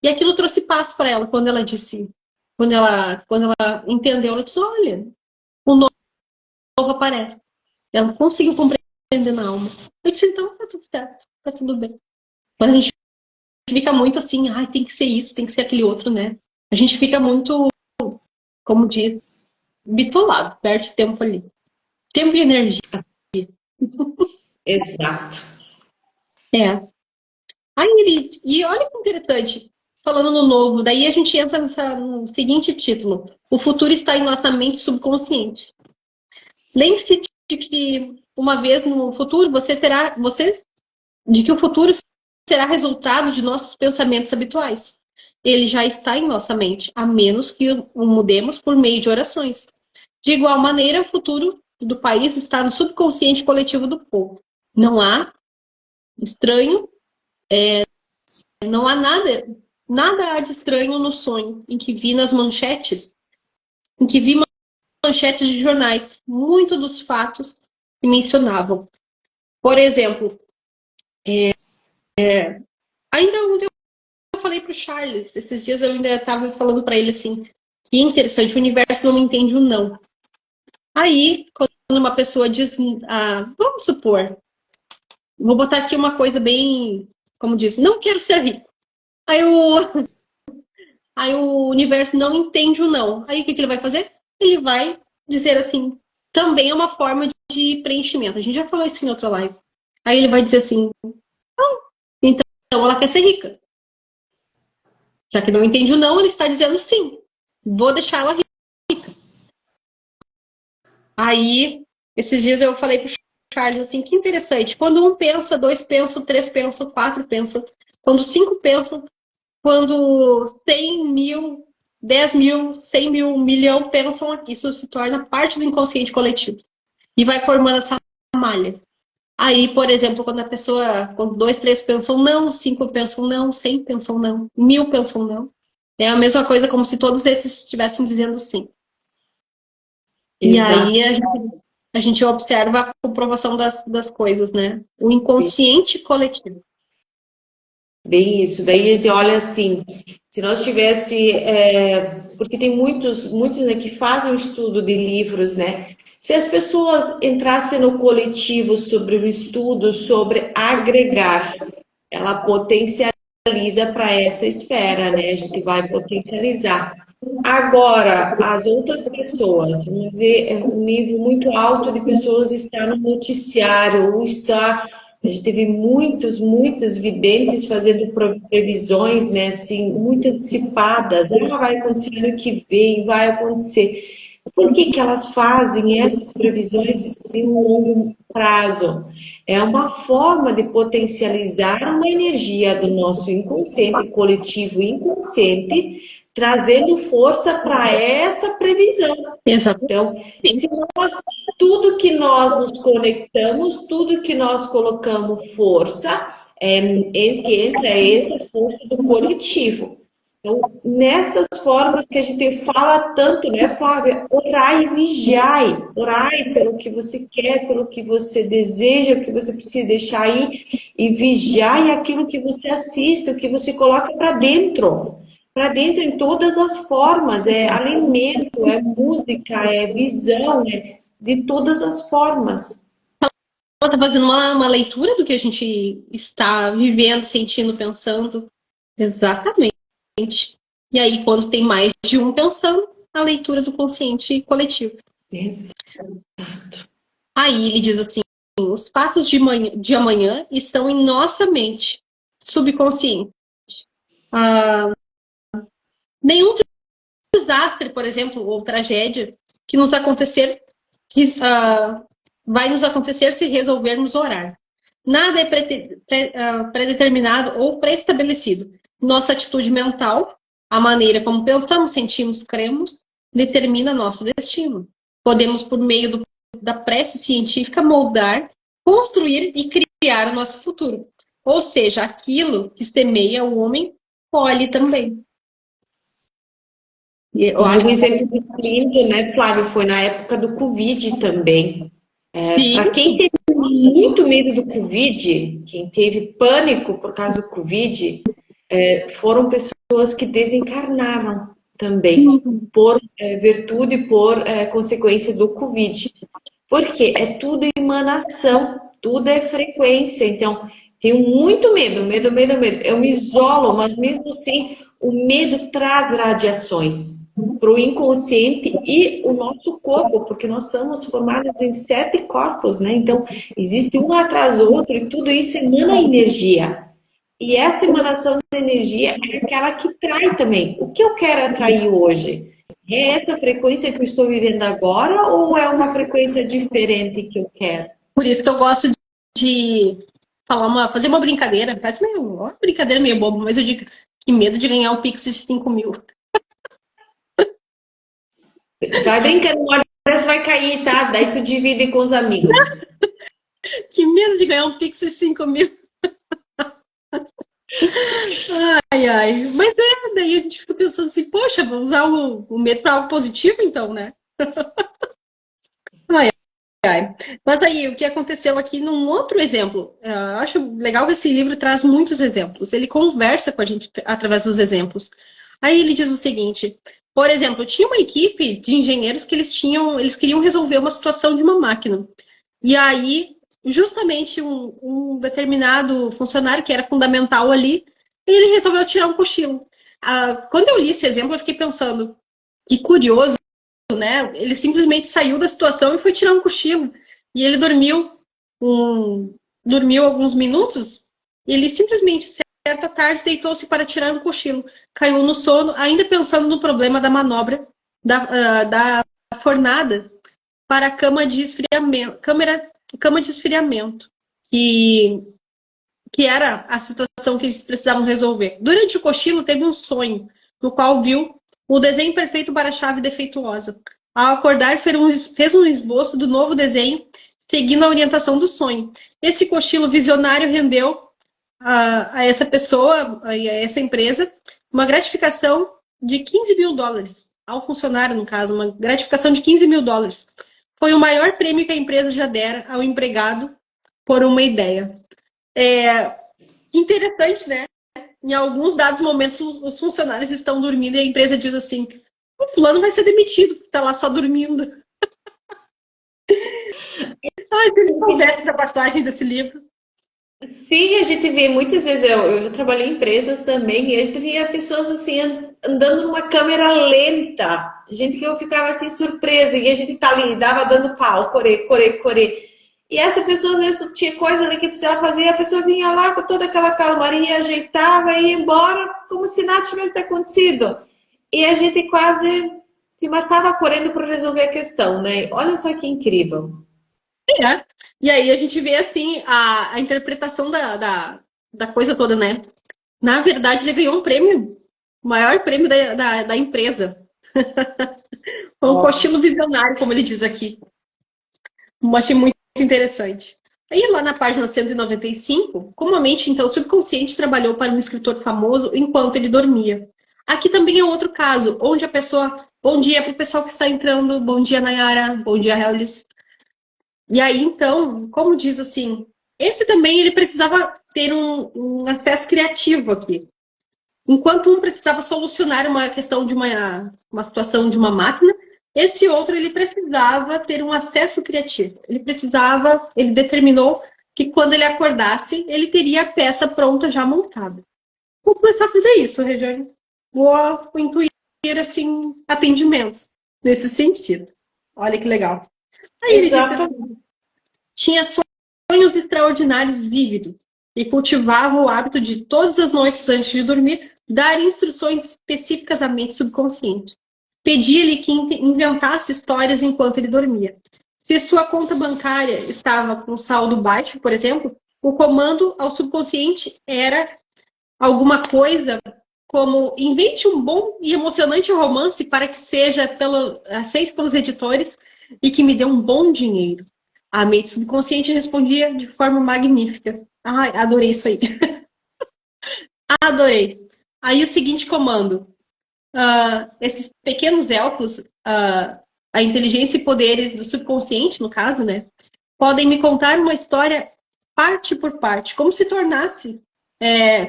e aquilo trouxe paz para ela quando ela disse, quando ela entendeu, ela disse, olha, o novo aparece. Ela conseguiu compreender na alma. Eu disse, então tá tudo certo, tá tudo bem. Mas a gente fica muito assim, ai, tem que ser isso, tem que ser aquele outro, né? A gente fica muito, como diz, bitolado, perde tempo ali. Tempo e energia. Exato. É. Aí, e olha que interessante, falando no novo, daí a gente entra no seguinte título: O futuro está em nossa mente subconsciente. Lembre-se de que uma vez no futuro de que o futuro será resultado de nossos pensamentos habituais. Ele já está em nossa mente, a menos que o mudemos por meio de orações. De igual maneira, o futuro do país está no subconsciente coletivo do povo. Não há estranho, não há nada há de estranho no sonho em que vi nas manchetes, em que vi manchetes de jornais, muito dos fatos que mencionavam. Por exemplo, ainda ontem eu falei para o Charles, esses dias eu ainda estava falando para ele assim, que interessante, o universo não entende o não. Aí, quando uma pessoa diz, vamos supor, vou botar aqui uma coisa bem, como diz, não quero ser rico. Aí o universo não entende o não. Aí o que ele vai fazer? Ele vai dizer assim, também é uma forma de preenchimento. A gente já falou isso em outra live. Aí ele vai dizer assim, então ela quer ser rica. Já que não entende o não, ele está dizendo sim. Vou deixar ela rica. Aí, esses dias eu falei pro Charles assim, que interessante. Quando um pensa, dois pensam, três pensam, quatro pensam. Quando cinco pensam, quando 100 mil, 10 mil, 100 mil, 1 milhão pensam, isso se torna parte do inconsciente coletivo. E vai formando essa malha. Aí, por exemplo, quando dois, três pensam não, cinco pensam não, 100 pensam não, 1.000 pensam não. É a mesma coisa como se todos esses estivessem dizendo sim. E Exato. aí a gente observa a comprovação das coisas, né? O inconsciente coletivo. Bem isso. Daí a gente olha assim, se nós tivesse, porque tem muitos, né, que fazem um estudo de livros, né? Se as pessoas entrassem no coletivo sobre o estudo, sobre agregar, ela potencializa para essa esfera, né? A gente vai potencializar. Agora, as outras pessoas, vamos dizer, um nível muito alto de pessoas está no noticiário, ou está. A gente teve muitas videntes fazendo previsões, né, assim, muito antecipadas. Ah, vai acontecer ano que vem, vai acontecer. Por que que elas fazem essas previsões em um longo prazo? É uma forma de potencializar uma energia do nosso inconsciente coletivo e inconsciente, trazendo força para essa previsão. Exato. Então, se tudo que nós nos conectamos, tudo que nós colocamos força, entra essa força do coletivo. Então, nessas formas que a gente fala tanto, né, Flávia? Orai e vigiai. Orai pelo que você quer, pelo que você deseja, o que você precisa deixar aí. E vigiai aquilo que você assiste, o que você coloca para dentro. Para dentro em todas as formas. É alimento, é música, é visão, de todas as formas. Ela está fazendo uma leitura do que a gente está vivendo, sentindo, pensando. Exatamente. E aí, quando tem mais de um pensando, a leitura do consciente coletivo. Exato. Aí ele diz assim, os fatos de amanhã estão em nossa mente subconsciente. Nenhum desastre, por exemplo, ou tragédia que nos acontecer, vai nos acontecer se resolvermos orar. Nada é predeterminado ou pré-estabelecido. Nossa atitude mental, a maneira como pensamos, sentimos, cremos, determina nosso destino. Podemos, por meio da prece científica, moldar, construir e criar o nosso futuro. Ou seja, aquilo que semeia o homem, colhe também. E um exemplo muito lindo, né, Flávio, foi na época do Covid também. Para quem teve muito medo do Covid, quem teve pânico por causa do Covid, foram pessoas que desencarnaram também, por virtude e por consequência do Covid. Porque é tudo emanação, tudo é frequência. Então, tenho muito medo, medo. Eu me isolo, mas mesmo assim, o medo traz radiações para o inconsciente e o nosso corpo, porque nós somos formados em 7 corpos, né? Então, existe um atrás do outro e tudo isso emana energia. E essa emanação de energia é aquela que trai também. O que eu quero atrair hoje? É essa frequência que eu estou vivendo agora ou é uma frequência diferente que eu quero? Por isso que eu gosto de fazer uma brincadeira. Parece uma brincadeira meio boba, mas eu digo que medo de ganhar um Pix de 5 mil. Vai brincando, uma hora você vai cair, tá? Daí tu divide com os amigos. Que medo de ganhar um Pix de 5 mil. Ai. Mas daí a gente fica pensando assim, poxa, vamos usar o medo para algo positivo, então, né? Ai. Mas aí, o que aconteceu aqui num outro exemplo? Eu acho legal que esse livro traz muitos exemplos. Ele conversa com a gente através dos exemplos. Aí ele diz o seguinte: por exemplo, tinha uma equipe de engenheiros que eles queriam resolver uma situação de uma máquina. E aí, justamente um determinado funcionário que era fundamental ali, ele resolveu tirar um cochilo. Quando eu li esse exemplo, eu fiquei pensando, que curioso, né? Ele simplesmente saiu da situação e foi tirar um cochilo. E ele dormiu alguns minutos, e ele simplesmente, certa tarde, deitou-se para tirar um cochilo. Caiu no sono, ainda pensando no problema da manobra da fornada para a cama de esfriamento, que era a situação que eles precisavam resolver. Durante o cochilo, teve um sonho, no qual viu o desenho perfeito para a chave defeituosa. Ao acordar, fez um esboço do novo desenho, seguindo a orientação do sonho. Esse cochilo visionário rendeu a essa pessoa, a essa empresa, uma gratificação de 15 mil dólares. Ao funcionário, no caso, uma gratificação de 15 mil dólares. Foi o maior prêmio que a empresa já dera ao empregado por uma ideia. Que interessante, né? Em alguns dados momentos, os funcionários estão dormindo e a empresa diz assim: o fulano vai ser demitido, porque está lá só dormindo. Ai, se ele soubesse essa passagem desse livro. Sim, a gente vê muitas vezes, eu já trabalhei em empresas também, e a gente via pessoas assim andando numa câmera lenta, gente que eu ficava assim surpresa, e a gente tá ali, dava dando pau, corê. E essa pessoa às vezes tinha coisa ali que precisava fazer, a pessoa vinha lá com toda aquela calmaria, ajeitava e ia embora como se nada tivesse acontecido. E a gente quase se matava correndo para resolver a questão, né? Olha só que incrível. É. E aí a gente vê assim a interpretação da coisa toda, né? Na verdade, ele ganhou um prêmio, o maior prêmio da empresa. Foi um cochilo visionário, como ele diz aqui. Eu achei muito interessante. Aí lá na página 195, como a mente então subconsciente trabalhou para um escritor famoso enquanto ele dormia. Aqui também é outro caso, onde a pessoa... Bom dia para o pessoal que está entrando. Bom dia, Nayara. Bom dia, Hellis. E aí, então, como diz assim, esse também ele precisava ter um acesso criativo aqui. Enquanto um precisava solucionar uma questão de uma situação de uma máquina, esse outro ele precisava ter um acesso criativo. Ele determinou que quando ele acordasse, ele teria a peça pronta já montada. Vou começar a fazer isso, Regiane. vou intuir, assim, atendimentos nesse sentido. Olha que legal. Aí ele disse Exato. assim, tinha sonhos extraordinários vívidos e cultivava o hábito de, todas as noites antes de dormir, dar instruções específicas à mente subconsciente. Pedia-lhe que inventasse histórias enquanto ele dormia. Se sua conta bancária estava com saldo baixo, por exemplo, o comando ao subconsciente era alguma coisa como invente um bom e emocionante romance para que seja aceito pelos editores e que me dê um bom dinheiro. A mente subconsciente respondia de forma magnífica. Ai, adorei isso aí. Adorei. Aí o seguinte comando. Esses pequenos elfos, a inteligência e poderes do subconsciente, no caso, né? Podem me contar uma história parte por parte, como se tornasse,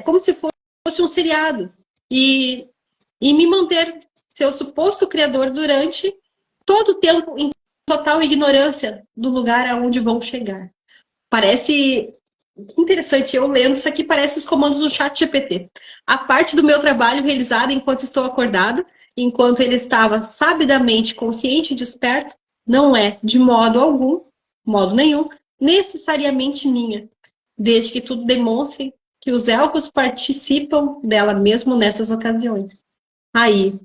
como se fosse um seriado. E me manter seu suposto criador durante todo o tempo em total ignorância do lugar aonde vão chegar. Parece interessante, eu lendo isso aqui parece os comandos do chat GPT. A parte do meu trabalho realizada enquanto estou acordado, enquanto ele estava sabidamente consciente e desperto, não é, de modo nenhum, necessariamente minha, desde que tudo demonstre que os elfos participam dela mesmo nessas ocasiões. Aí,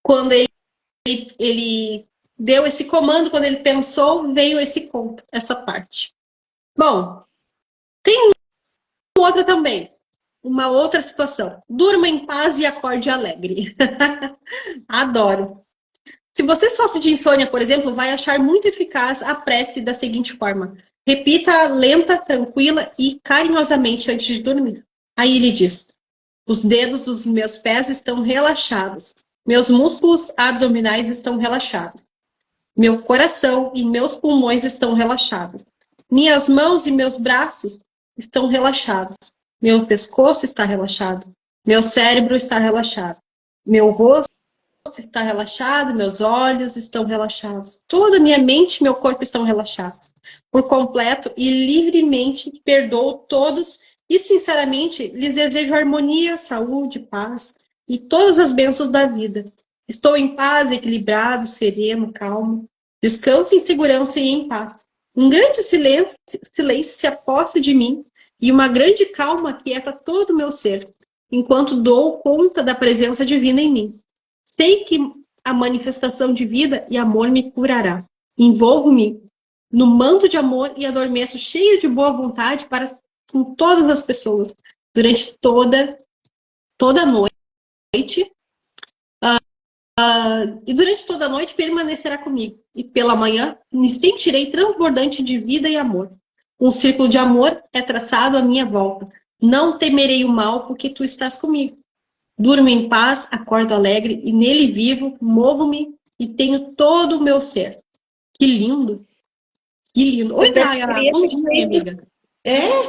quando ele deu esse comando, quando ele pensou, veio esse conto, essa parte. Bom, tem outra também, uma outra situação. Durma em paz e acorde alegre. Adoro. Se você sofre de insônia, por exemplo, vai achar muito eficaz a prece da seguinte forma. Repita lenta, tranquila e carinhosamente antes de dormir. Aí ele diz: os dedos dos meus pés estão relaxados. Meus músculos abdominais estão relaxados. Meu coração e meus pulmões estão relaxados. Minhas mãos e meus braços estão relaxados. Meu pescoço está relaxado. Meu cérebro está relaxado. Meu rosto está relaxado. Meus olhos estão relaxados. Toda a minha mente e meu corpo estão relaxados. Por completo e livremente perdoo todos e, sinceramente, lhes desejo harmonia, saúde, paz e todas as bênçãos da vida. Estou em paz, equilibrado, sereno, calmo. Descanso em segurança e em paz. Um grande silêncio se aposta de mim e uma grande calma aquieta todo o meu ser, enquanto dou conta da presença divina em mim. Sei que a manifestação de vida e amor me curará. Envolvo-me no manto de amor e adormeço cheio de boa vontade para com todas as pessoas durante toda a noite. E durante toda a noite permanecerá comigo. E pela manhã me sentirei transbordante de vida e amor. Um círculo de amor é traçado à minha volta. Não temerei o mal, porque tu estás comigo. Durmo em paz, acordo alegre, e nele vivo, movo-me e tenho todo o meu ser. Que lindo! Que lindo! Oi, Nayara! Bom dia, minha amiga.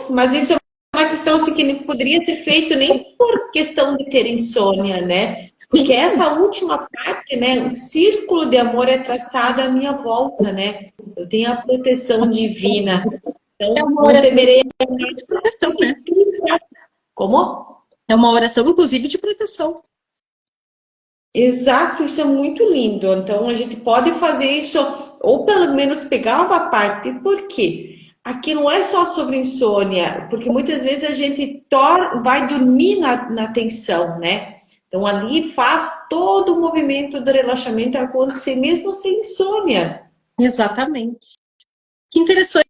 Mas isso é uma questão assim, que nem poderia ser feito nem por questão de ter insônia, né? Porque essa última parte, né? O círculo de amor é traçado à minha volta, né? Eu tenho a proteção divina. Então, não temerei de proteção, né? Como? É uma oração, inclusive, de proteção. Exato, isso é muito lindo. Então, a gente pode fazer isso, ou pelo menos pegar uma parte, por quê? Aqui não é só sobre insônia, porque muitas vezes a gente vai dormir na tensão, né? Então, ali faz todo o movimento do relaxamento acontecer, mesmo sem insônia. Exatamente. Que interessante.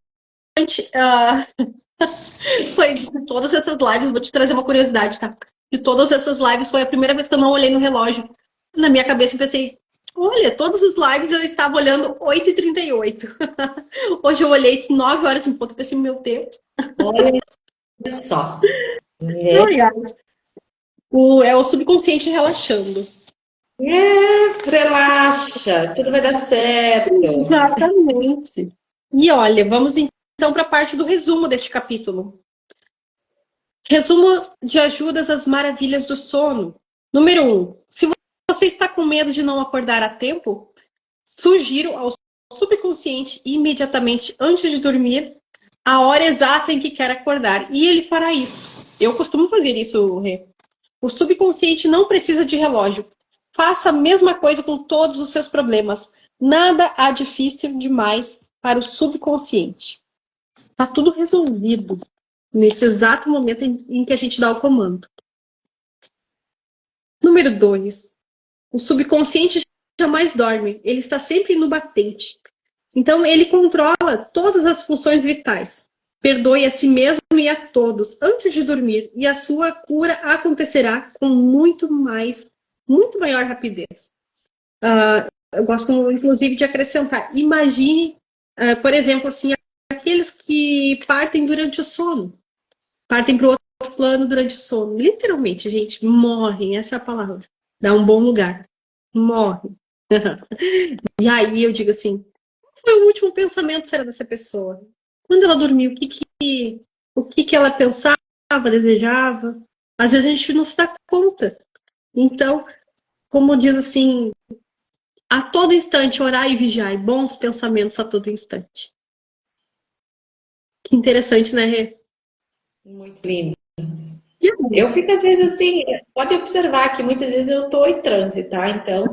Foi de todas essas lives, vou te trazer uma curiosidade, tá? De todas essas lives, foi a primeira vez que eu não olhei no relógio. Na minha cabeça, eu pensei, olha, todas as lives eu estava olhando 8h38. Hoje eu olhei 9 horas em ponto, pensei, meu Deus. Olha só. É o subconsciente relaxando. Relaxa, tudo vai dar certo. Exatamente. E olha, vamos então para a parte do resumo deste capítulo. Resumo de ajudas às maravilhas do sono. Número 1. Se você está com medo de não acordar a tempo, sugiro ao subconsciente imediatamente antes de dormir a hora exata em que quer acordar. E ele fará isso. Eu costumo fazer isso, Rê. O subconsciente não precisa de relógio. Faça a mesma coisa com todos os seus problemas. Nada há difícil demais para o subconsciente. Está tudo resolvido nesse exato momento em que a gente dá o comando. Número 2. O subconsciente jamais dorme. Ele está sempre no batente. Então, ele controla todas as funções vitais. Perdoe a si mesmo e a todos antes de dormir, e a sua cura acontecerá com muito maior rapidez. Eu gosto, inclusive, de acrescentar. Imagine, por exemplo, assim, aqueles que partem durante o sono. Partem para o outro plano durante o sono. Literalmente, gente, morrem. Essa é a palavra. Dá um bom lugar. Morrem. E aí eu digo assim, qual foi o último pensamento será dessa pessoa? Quando ela dormiu, o que ela pensava, desejava? Às vezes a gente não se dá conta. Então, como diz assim, a todo instante orai e vigiai, bons pensamentos a todo instante. Que interessante, né, Rê? Muito lindo. Eu fico às vezes assim, pode observar que muitas vezes eu tô em transe, tá? Então,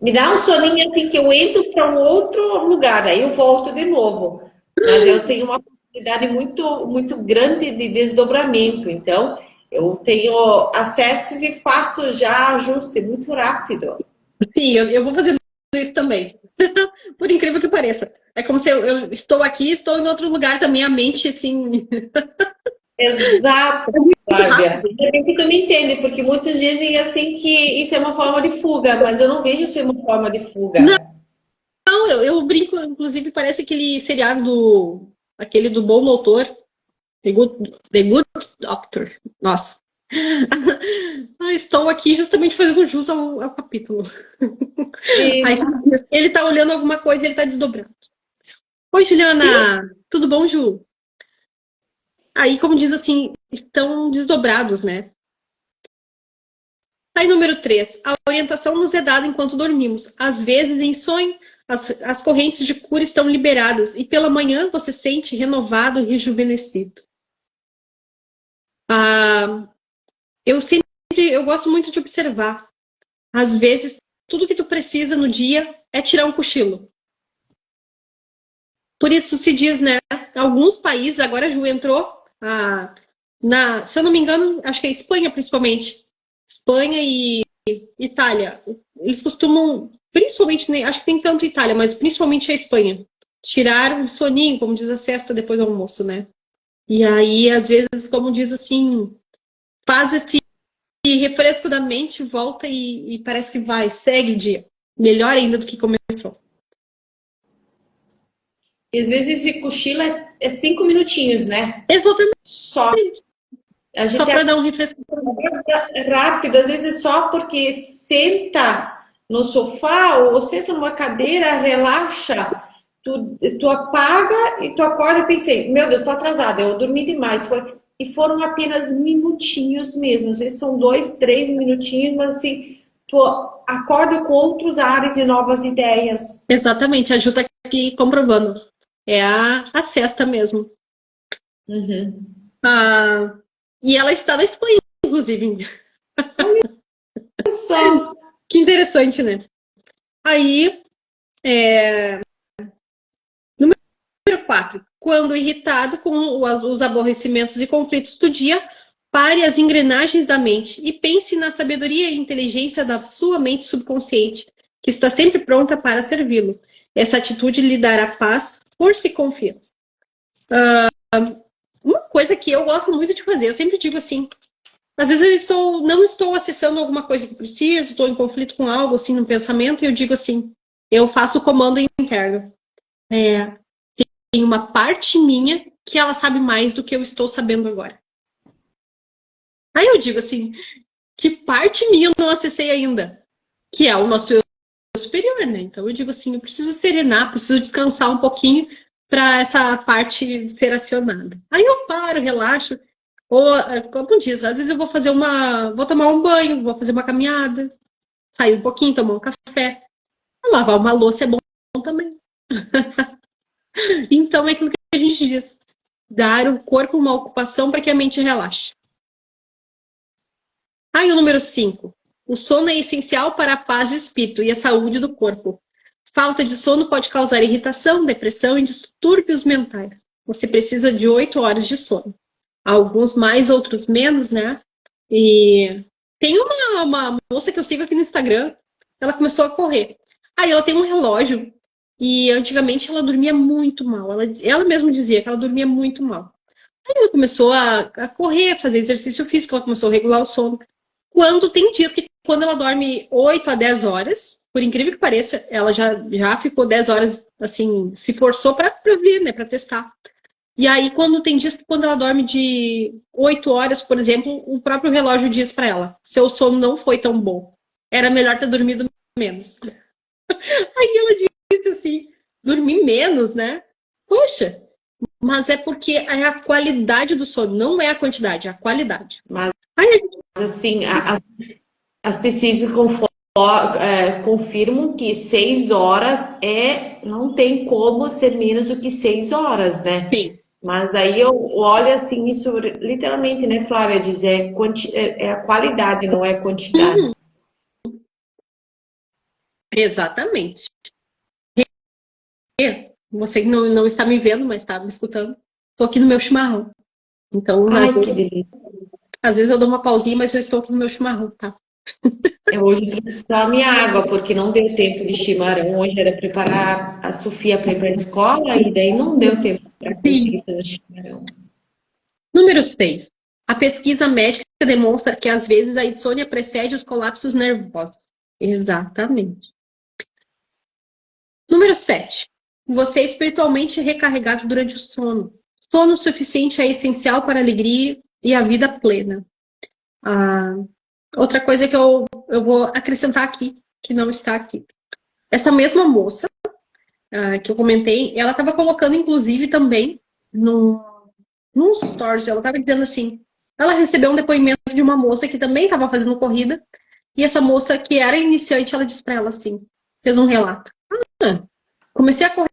me dá um soninho assim que eu entro para um outro lugar, aí eu volto de novo. Mas eu tenho uma possibilidade muito grande de desdobramento, então eu tenho acessos e faço já ajuste muito rápido. Sim, eu vou fazer isso também. Por incrível que pareça. É como se eu estou aqui, estou em outro lugar também, a mente, assim, Exato, Flávia. rápido. Ainda bem que tu me entende, porque muitos dizem assim que isso é uma forma de fuga, mas eu não vejo ser uma forma de fuga. Não, eu brinco, inclusive, parece aquele seriado aquele do Bom Doutor, The Good Doctor. Nossa. Estou aqui justamente fazendo jus ao capítulo. Aí, Isso. ele tá olhando alguma coisa e ele tá desdobrando. Oi, Juliana! Tudo bom, Ju? Aí, como diz assim, estão desdobrados, né? Aí, número 3. A orientação nos é dada enquanto dormimos. Às vezes, em sonho, as correntes de cura estão liberadas e pela manhã você se sente renovado e rejuvenescido. Ah, eu gosto muito de observar. Às vezes, tudo que tu precisa no dia é tirar um cochilo. Por isso se diz, né? Alguns países, agora a Ju entrou, se eu não me engano, acho que é Espanha principalmente. Espanha e Itália. Eles costumam, principalmente, acho que tem tanto Itália, mas principalmente a Espanha. Tirar um soninho, como diz a sesta depois do almoço, né? E aí, às vezes, como diz assim, faz esse refresco da mente, volta e parece que vai, segue o dia. Melhor ainda do que começou. E às vezes esse cochilo é 5 minutinhos, né? Exatamente. Só. A Só gente para dar um refresco. acorda rápido, às vezes só porque senta no sofá ou senta numa cadeira, relaxa, tu apaga e tu acorda e pensei, meu Deus, tô atrasada, eu dormi demais. E foram apenas minutinhos mesmo, às vezes são 2, 3 minutinhos, mas assim, tu acorda com outros ares e novas ideias. Exatamente, a Ju tá aqui comprovando. É a cesta mesmo. Uhum. Ah, e ela está na Espanha, inclusive. Só. Que interessante, né? Aí, número 4. Quando irritado com os aborrecimentos e conflitos do dia, pare as engrenagens da mente e pense na sabedoria e inteligência da sua mente subconsciente, que está sempre pronta para servi-lo. Essa atitude lhe dará paz, força e confiança. Uma coisa que eu gosto muito de fazer, eu sempre digo assim, às vezes não estou acessando alguma coisa que preciso, estou em conflito com algo assim no pensamento, e eu digo assim, eu faço o comando interno. Tem uma parte minha que ela sabe mais do que eu estou sabendo agora. Aí eu digo assim, que parte minha eu não acessei ainda? Que é o nosso eu superior, né? Então eu digo assim, eu preciso serenar, preciso descansar um pouquinho para essa parte ser acionada. Aí eu paro, relaxo. Ou, como diz, às vezes eu vou tomar um banho, vou fazer uma caminhada, sair um pouquinho, tomar um café. Lavar uma louça é bom também. Então é aquilo que a gente diz, dar ao corpo uma ocupação para que a mente relaxe. Aí o número 5. O sono é essencial para a paz de espírito e a saúde do corpo. Falta de sono pode causar irritação, depressão e distúrbios mentais. Você precisa de 8 horas de sono. Alguns mais, outros menos, né? E tem uma moça que eu sigo aqui no Instagram, ela começou a correr. Aí ela tem um relógio e antigamente ela dormia muito mal. Ela mesma dizia que ela dormia muito mal. Aí ela começou a correr, a fazer exercício físico, ela começou a regular o sono. Quando tem dias que quando ela dorme 8 a 10 horas, por incrível que pareça, ela já ficou 10 horas, assim, se forçou para ver, né, para testar. E aí, quando tem dias que quando ela dorme de 8 horas, por exemplo, o próprio relógio diz para ela, seu sono não foi tão bom. Era melhor ter dormido menos. Aí ela disse assim, dormir menos, né? Poxa, mas é porque é a qualidade do sono, não é a quantidade, é a qualidade. Mas, Aí, assim, as pesquisas confirmam que 6 horas não tem como ser menos do que 6 horas, né? sim, Mas aí eu olho assim, isso literalmente, né, Flávia, diz, é a qualidade, não é a quantidade. exatamente. Você não está me vendo, mas está me escutando. Estou aqui no meu chimarrão. Então, Ai, que delícia. às vezes eu dou uma pausinha, mas eu estou aqui no meu chimarrão, tá? Hoje trouxe só a minha água, porque não deu tempo de chimarrão. Hoje era preparar a Sofia para ir para a escola, e daí não deu tempo para Sim. conseguir fazer chimarrão. Número 6. A pesquisa médica demonstra que às vezes a insônia precede os colapsos nervosos. Exatamente. Número 7. Você é espiritualmente recarregado durante o sono. Sono suficiente é essencial para a alegria e a vida plena. Outra coisa que eu vou acrescentar aqui, que não está aqui. Essa mesma moça que eu comentei, ela estava colocando, inclusive, também nos stories, ela estava dizendo assim, ela recebeu um depoimento de uma moça que também estava fazendo corrida, e essa moça que era iniciante, ela disse para ela assim, fez um relato. Comecei a correr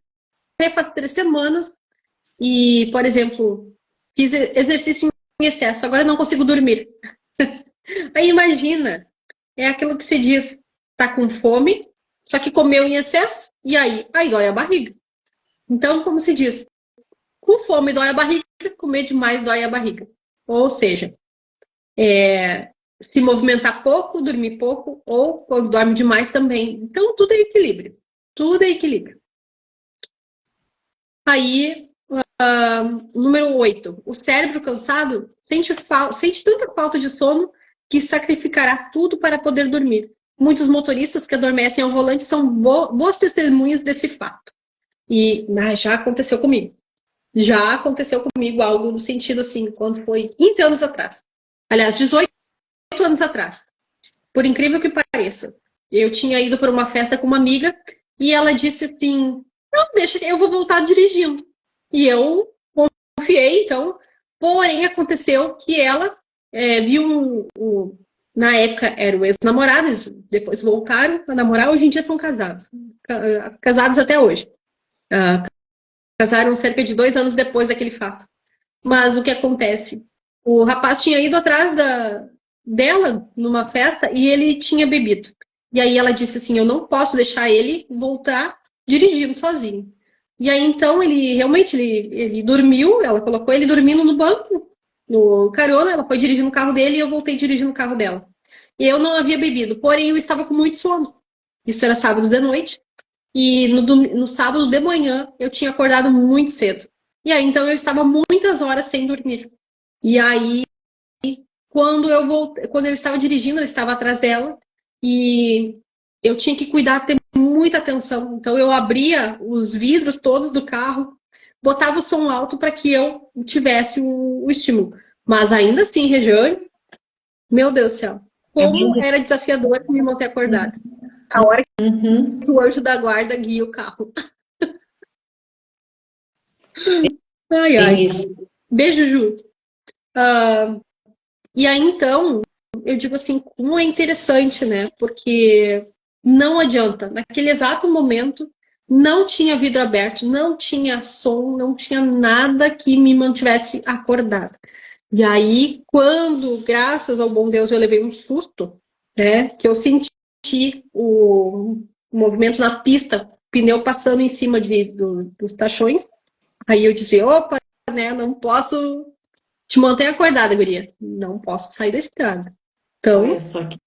faz 3 semanas e, por exemplo, fiz exercício em excesso, agora não consigo dormir. Aí imagina, é aquilo que se diz, tá com fome, só que comeu em excesso, e aí dói a barriga. Então, como se diz, com fome dói a barriga, comer demais dói a barriga. Ou seja, se movimentar pouco, dormir pouco, ou quando dorme demais também. Então, tudo é equilíbrio. Tudo é equilíbrio. Aí, número 8. O cérebro cansado sente tanta falta de sono que sacrificará tudo para poder dormir. Muitos motoristas que adormecem ao volante são boas testemunhas desse fato. E já aconteceu comigo. Já aconteceu comigo algo no sentido assim, quando foi 15 anos atrás. Aliás, 18 anos atrás. Por incrível que pareça. Eu tinha ido para uma festa com uma amiga e ela disse assim, não, deixa que eu vou voltar dirigindo. E eu confiei, então. Porém, aconteceu que ela viu na época era o ex-namorado, eles depois voltaram a namorar, hoje em dia são casados. Casados até hoje. Casaram cerca de 2 anos depois daquele fato. Mas o que acontece? O rapaz tinha ido atrás dela numa festa e ele tinha bebido. E aí ela disse assim, eu não posso deixar ele voltar dirigindo sozinho. E aí então ele realmente ele dormiu, ela colocou ele dormindo no banco, no carona, ela foi dirigindo o carro dele e eu voltei dirigindo o carro dela. E eu não havia bebido, porém eu estava com muito sono. Isso era sábado de noite. E no sábado de manhã eu tinha acordado muito cedo. E aí então eu estava muitas horas sem dormir. E aí quando eu estava dirigindo, eu estava atrás dela e eu tinha que cuidar, ter muita atenção. Então eu abria os vidros todos do carro, botava o som alto para que eu tivesse o estímulo. Mas ainda assim, Regiane, meu Deus do céu, como era desafiador me manter acordada. A hora que o anjo da guarda guia o carro. Ai, ai. Beijo, Ju. E aí, então, eu digo assim, como é interessante, né? Porque não adianta. Naquele exato momento, não tinha vidro aberto, não tinha som, não tinha nada que me mantivesse acordada. E aí, quando, graças ao bom Deus, eu levei um susto, né? Que eu senti o movimento na pista, pneu passando em cima dos tachões. Aí eu disse, opa, né? Não posso te manter acordada, guria. Não posso sair da estrada. Olha Então, só que.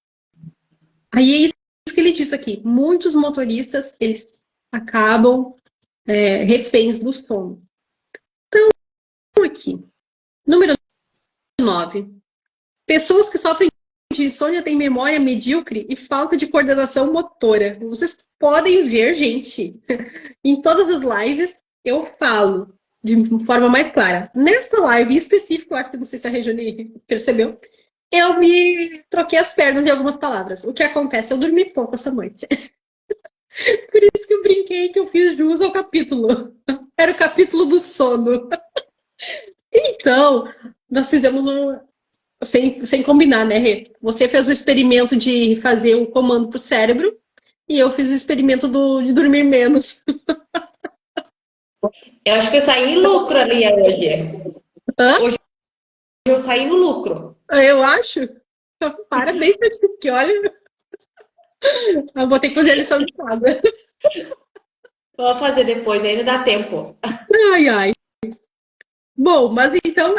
aí é isso que ele diz aqui. Muitos motoristas, eles acabam reféns do sono. Então, aqui. Número 9. Pessoas que sofrem de insônia têm memória medíocre e falta de coordenação motora. Vocês podem ver, gente, em todas as lives eu falo de forma mais clara. Nesta live em específico, eu acho que não sei se a Regiane percebeu, eu me troquei as pernas em algumas palavras. O que acontece? Eu dormi pouco essa noite. Por isso que eu brinquei que eu fiz jus ao capítulo. Era o capítulo do sono. Então, nós fizemos um. Sem combinar, né, Rê? Você fez o experimento de fazer um comando pro cérebro e eu fiz o experimento de dormir menos. Eu acho que eu saí em lucro ali hoje. Hã? Hoje eu saí no lucro. Eu acho. Parabéns pra ti, porque olha, eu vou ter que fazer a lição de casa. Vou fazer depois, ainda dá tempo. Ai, ai. Bom, mas então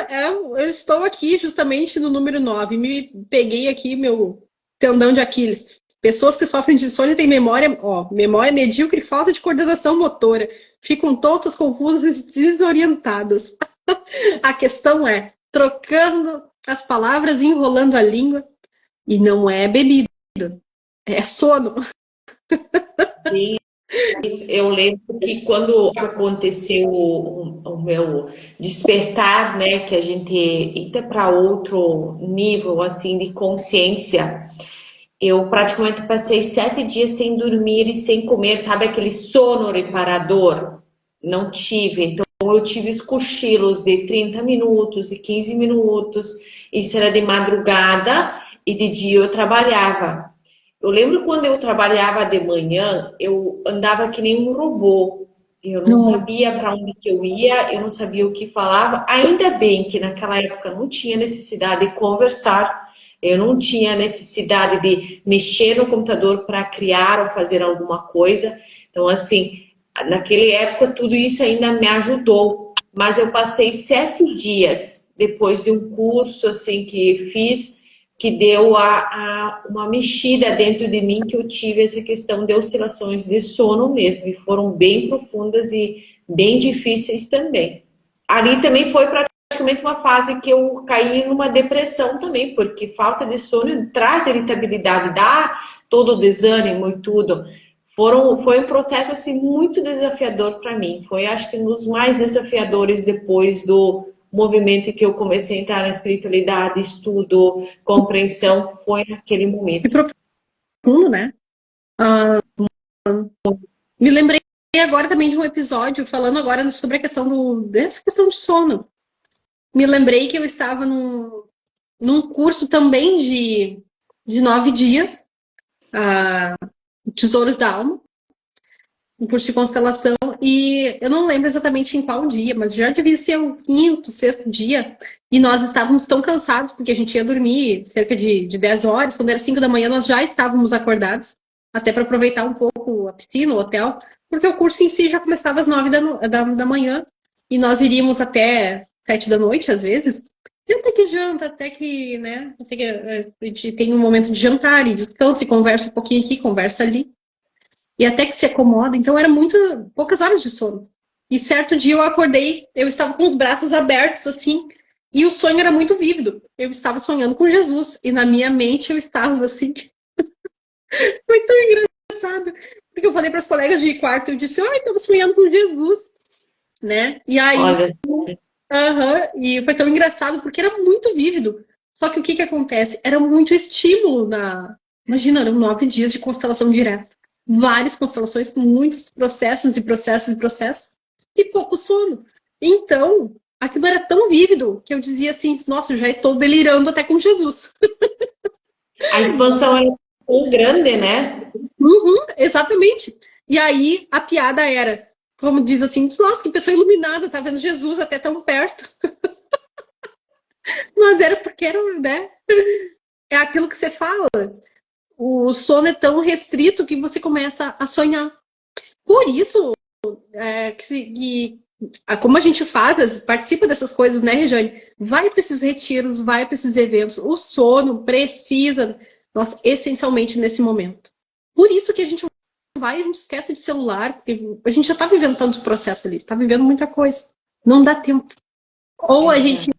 eu estou aqui justamente no número 9. Me peguei aqui meu tendão de Aquiles. Pessoas que sofrem de insônia têm memória medíocre e falta de coordenação motora. Ficam tontas, confusas e desorientadas. A questão é trocando as palavras, enrolando a língua. E não é bebida, é sono. Eu lembro que quando aconteceu o meu despertar, né, que a gente entra para outro nível assim de consciência, eu praticamente passei 7 dias sem dormir e sem comer, sabe aquele sono reparador? Não tive, então eu tive os cochilos de 30 minutos, de 15 minutos, isso era de madrugada e de dia eu trabalhava. Eu lembro quando eu trabalhava de manhã, eu andava que nem um robô. Eu não sabia para onde que eu ia, eu não sabia o que falava. Ainda bem que naquela época não tinha necessidade de conversar, eu não tinha necessidade de mexer no computador para criar ou fazer alguma coisa. Então, assim, naquela época tudo isso ainda me ajudou. Mas eu passei 7 dias depois de um curso assim que fiz que deu uma mexida dentro de mim, que eu tive essa questão de oscilações de sono mesmo, e foram bem profundas e bem difíceis também. Ali também foi praticamente uma fase que eu caí numa depressão também, porque falta de sono traz irritabilidade, dá todo o desânimo e tudo. Foi um processo assim muito desafiador para mim. Foi, acho que, um dos mais desafiadores depois do movimento em que eu comecei a entrar na espiritualidade, estudo, compreensão, foi naquele Que momento. profundo, né? Ah, me lembrei agora também de um episódio falando agora sobre a questão dessa questão de sono. Me lembrei que eu estava num curso também de 9 dias, Tesouros da Alma, um curso de constelação, e eu não lembro exatamente em qual dia, mas já devia ser o quinto, sexto dia, e nós estávamos tão cansados, porque a gente ia dormir cerca de 10 horas, quando era 5 da manhã nós já estávamos acordados, até para aproveitar um pouco a piscina, o hotel, porque o curso em si já começava às 9 da manhã, e nós iríamos até 7 da noite, às vezes, e até que janta, até que, né, até que a gente tem um momento de jantar e descansa e conversa um pouquinho aqui, conversa ali. E até que se acomoda, então era muito poucas horas de sono. E certo dia eu acordei, eu estava com os braços abertos assim, e o sonho era muito vívido. Eu estava sonhando com Jesus e na minha mente eu estava assim, foi tão engraçado, porque eu falei para as colegas de quarto, eu disse: "Ai, estava sonhando com Jesus", né? E aí, Olha, e foi tão engraçado porque era muito vívido. Só que o que que acontece? Era muito estímulo imagina, eram 9 dias de constelação direta, várias constelações com muitos processos e processos e processos, e pouco sono. Então, aquilo era tão vívido que eu dizia assim: nossa, eu já estou delirando até com Jesus. a expansão é tão grande, né? Uhum, exatamente. E aí a piada era, como diz assim: nossa, que pessoa iluminada, tá vendo Jesus até tão perto. Mas era porque era, né? É aquilo que você fala. O sono é tão restrito que você começa a sonhar. Por isso, como a gente faz, participa dessas coisas, né, Regiane? Vai para esses retiros, vai para esses eventos. O sono precisa, nossa, essencialmente nesse momento. Por isso que a gente vai, a gente esquece de celular, porque a gente já está vivendo tanto processo ali, está vivendo muita coisa. Não dá tempo. Ou É a gente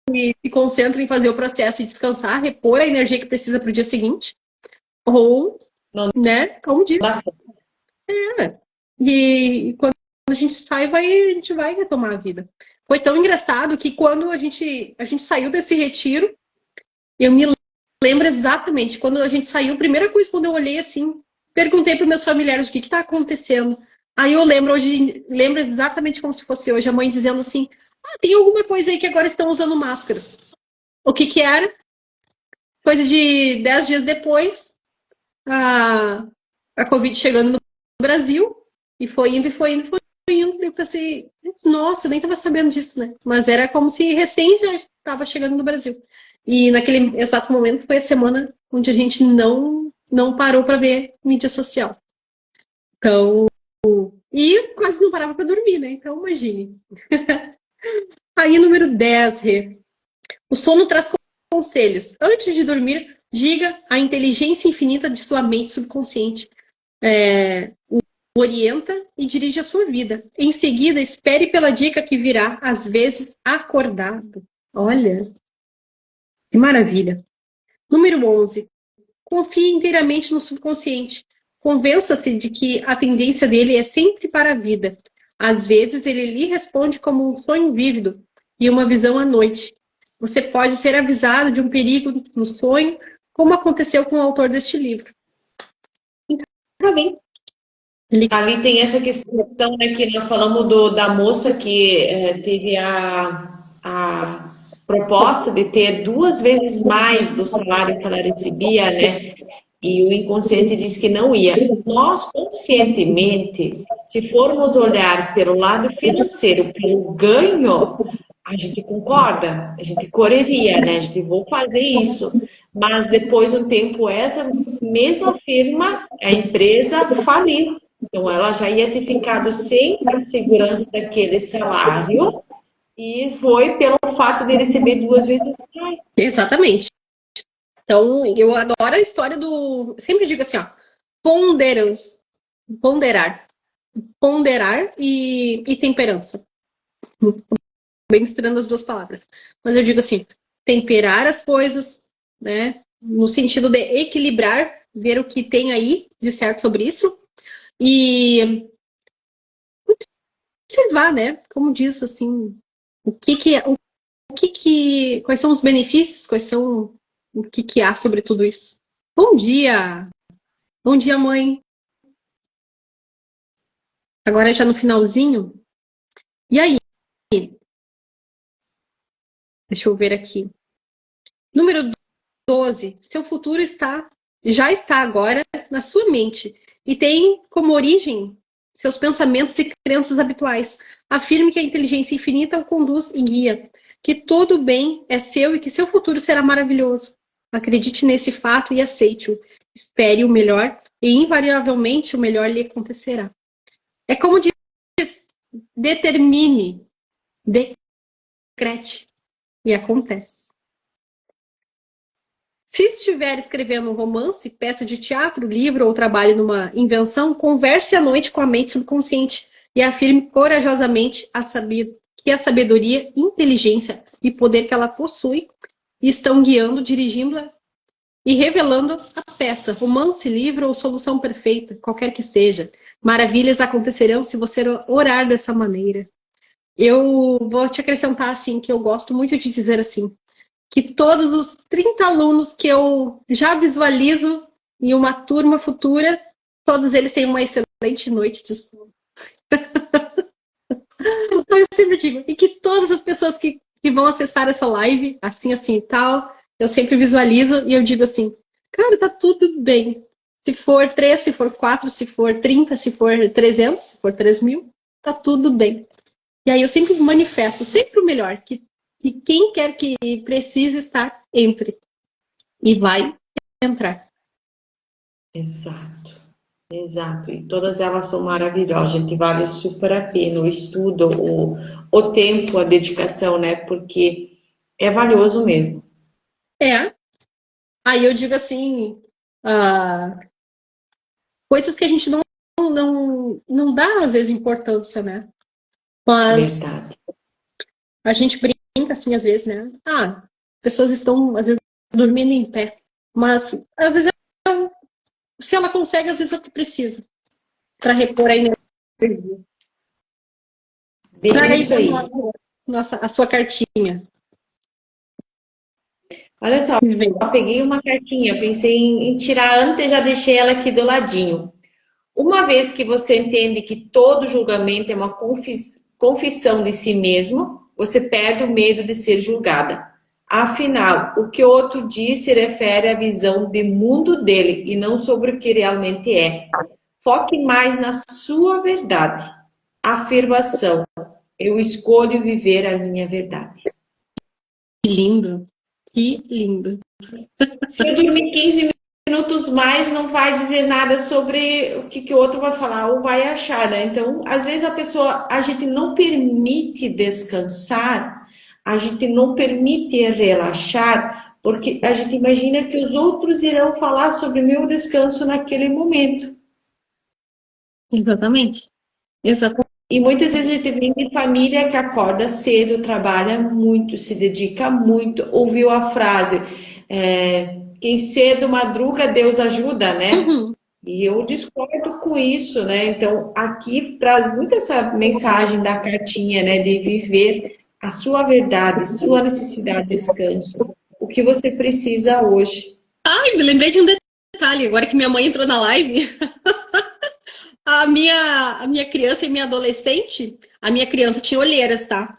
verdade. se concentra em fazer o processo e descansar, repor a energia que precisa para o dia seguinte, ou, Não né, como diz, dá. e quando a gente sai, a gente vai retomar a vida. Foi tão engraçado que quando a gente saiu desse retiro, eu me lembro exatamente, quando a gente saiu, a primeira coisa, quando eu olhei assim, perguntei para meus familiares o que está acontecendo. Aí eu lembro hoje, lembro exatamente como se fosse hoje, a mãe dizendo assim, tem alguma coisa aí que agora estão usando máscaras. O que que era? Coisa de 10 dias depois, a Covid chegando no Brasil, e foi indo, e foi indo, foi indo. Eu pensei, nossa, eu nem estava sabendo disso, né? Mas era como se recém já estava chegando no Brasil. E naquele exato momento foi a semana onde a gente não parou para ver mídia social. Então, e quase não parava para dormir, né? Então, imagine. Aí, número 10, Rê. O sono traz conselhos. Antes de dormir, diga a inteligência infinita de sua mente subconsciente. O orienta e dirige a sua vida. Em seguida, espere pela dica que virá, às vezes acordado. Olha, que maravilha. Número 11. Confie inteiramente no subconsciente. Convença-se de que a tendência dele é sempre para a vida. Às vezes, ele lhe responde como um sonho vívido e uma visão à noite. Você pode ser avisado de um perigo no sonho, como aconteceu com o autor deste livro. Então, tá bem. Ele... Ali tem essa questão, né, que nós falamos da moça que teve a proposta de ter 2 vezes mais do salário que ela recebia, né? E o inconsciente diz que não ia. Nós, conscientemente, se formos olhar pelo lado financeiro, pelo ganho, a gente concorda, a gente correria, né? A gente vou fazer isso. Mas depois de um tempo, essa mesma firma, a empresa faliu. Então, ela já ia ter ficado sem a segurança daquele salário e foi pelo fato de receber 2 vezes mais. Exatamente. Então, eu adoro a história do. Sempre digo assim, ó, ponderância, ponderar. Ponderar e temperança. Bem misturando as duas palavras. Mas eu digo assim, temperar as coisas, né? No sentido de equilibrar, ver o que tem aí de certo sobre isso. E observar, né? Como diz assim, quais são os benefícios, o que há sobre tudo isso. Bom dia, mãe. Agora já no finalzinho. E aí? Deixa eu ver aqui. Número 12. Seu futuro já está agora na sua mente e tem como origem seus pensamentos e crenças habituais. Afirme que a inteligência infinita o conduz e guia, que todo bem é seu e que seu futuro será maravilhoso. Acredite nesse fato e aceite-o. Espere o melhor e invariavelmente o melhor lhe acontecerá. É como diz, determine, decrete e acontece. Se estiver escrevendo um romance, peça de teatro, livro ou trabalhe numa invenção, converse à noite com a mente subconsciente e afirme corajosamente que a sabedoria, inteligência e poder que ela possui estão guiando, dirigindo e revelando a peça, romance, livro ou solução perfeita, qualquer que seja. Maravilhas acontecerão se você orar dessa maneira. Eu vou te acrescentar assim, que eu gosto muito de dizer assim, que todos os 30 alunos que eu já visualizo em uma turma futura, todos eles têm uma excelente noite de sono. Então, eu sempre digo, e que todas as pessoas que vão acessar essa live, assim e tal, eu sempre visualizo e eu digo assim, cara, tá tudo bem. Se for 3, se for 4, se for 30, se for 300, se for 3.000, tá tudo bem. E aí eu sempre manifesto, sempre o melhor, que que quem quer que precise estar, entre. E vai entrar. Exato. Exato, e todas elas são maravilhosas, gente, vale super a pena o estudo, o tempo, a dedicação, né? Porque é valioso mesmo. É. Aí eu digo assim, ah, coisas que a gente não dá, às vezes, importância, né? Mas Verdade. a gente brinca, assim, às vezes, né? Ah, pessoas estão, às vezes, dormindo em pé. Mas, às vezes, se ela consegue, às vezes, é o que precisa para repor a energia. Bem Traga aí isso para aí. nós, nossa, a sua cartinha. Olha só, eu peguei uma cartinha, pensei em tirar antes, já deixei ela aqui do ladinho. Uma vez que você entende que todo julgamento é uma confissão de si mesmo, você perde o medo de ser julgada. Afinal, o que o outro diz se refere à visão de mundo dele e não sobre o que realmente é. Foque mais na sua verdade. Afirmação: eu escolho viver a minha verdade. Que lindo. Que lindo. Se eu dormir 15 minutos mais, não vai dizer nada sobre o que o outro vai falar ou vai achar, né? Então, às vezes a gente não permite descansar, a gente não permite relaxar, porque a gente imagina que os outros irão falar sobre o meu descanso naquele momento. Exatamente. Exatamente. E muitas vezes a gente vem de família que acorda cedo, trabalha muito, se dedica muito, ouviu a frase, quem cedo madruga, Deus ajuda, né? Uhum. E eu discordo com isso, né? Então, aqui traz muito essa mensagem da cartinha, né? De viver a sua verdade, sua necessidade de descanso, o que você precisa hoje. Ai, me lembrei de um detalhe, agora que minha mãe entrou na live. A minha criança e minha adolescente, a minha criança tinha olheiras, tá?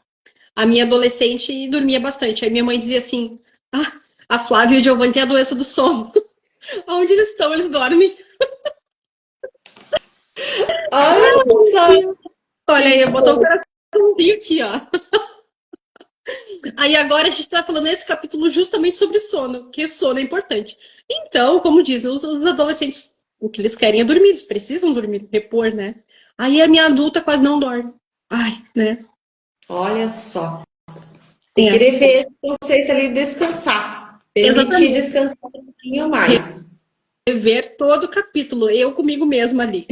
A minha adolescente dormia bastante. Aí minha mãe dizia assim: ah, a Flávia e o Giovanni têm a doença do sono. Onde eles estão, eles dormem. Olha só, Olha aí, que botou o coraçãozinho aqui, ó. Aí agora a gente tá falando nesse capítulo justamente sobre sono, que sono é importante. Então, como dizem os adolescentes, o que eles querem é dormir, eles precisam dormir, repor, né? Aí a minha adulta quase não dorme. Ai, né? olha só. Tem que É, rever o conceito ali de descansar. Permitir exatamente. descansar um pouquinho mais. Rever todo o capítulo, eu comigo mesma ali.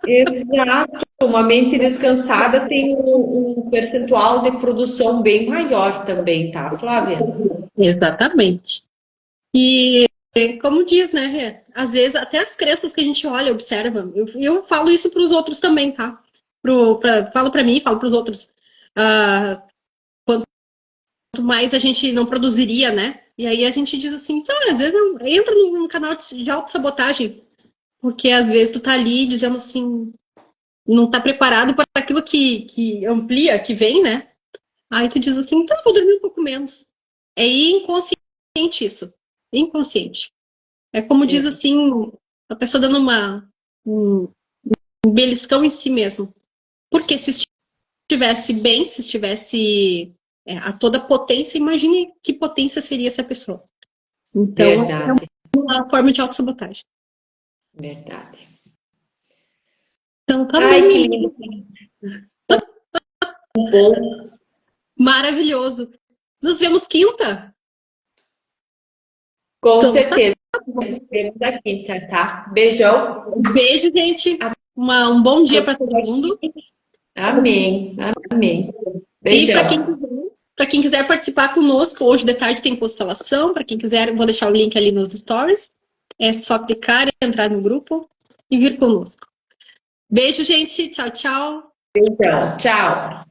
Exato. Uma mente descansada tem um percentual de produção bem maior também, tá, Flávia? Exatamente. E como diz, né, Rê? Às vezes até as crianças que a gente olha, observa, eu falo isso para os outros também, tá? Falo para mim, falo para os outros. Ah, quanto mais a gente não produziria, né? E aí a gente diz assim, tá, às vezes entra num canal de autossabotagem, porque às vezes tu tá ali dizendo assim, não tá preparado para aquilo que amplia, que vem, né? Aí tu diz assim, então vou dormir um pouco menos. É inconsciente isso. Inconsciente. É como diz assim, a pessoa dando um beliscão em si mesmo. Porque se estivesse bem, se estivesse a toda potência, imagine que potência seria essa pessoa. Então, é Verdade, uma forma de autossabotagem. verdade. Então, tá Ai, que bem. lindo. Bom, Maravilhoso. Nos vemos quinta? com Então, tá. certeza. Vemos aqui, tá? Beijão. Beijo, gente. Um bom dia para todo mundo. Amém, amém. E Beijão. para quem quiser participar conosco, hoje de tarde tem constelação. Para quem quiser, vou deixar o link ali nos stories. É só clicar, entrar no grupo e vir conosco. Beijo, gente. Tchau, tchau. Beijão. Tchau.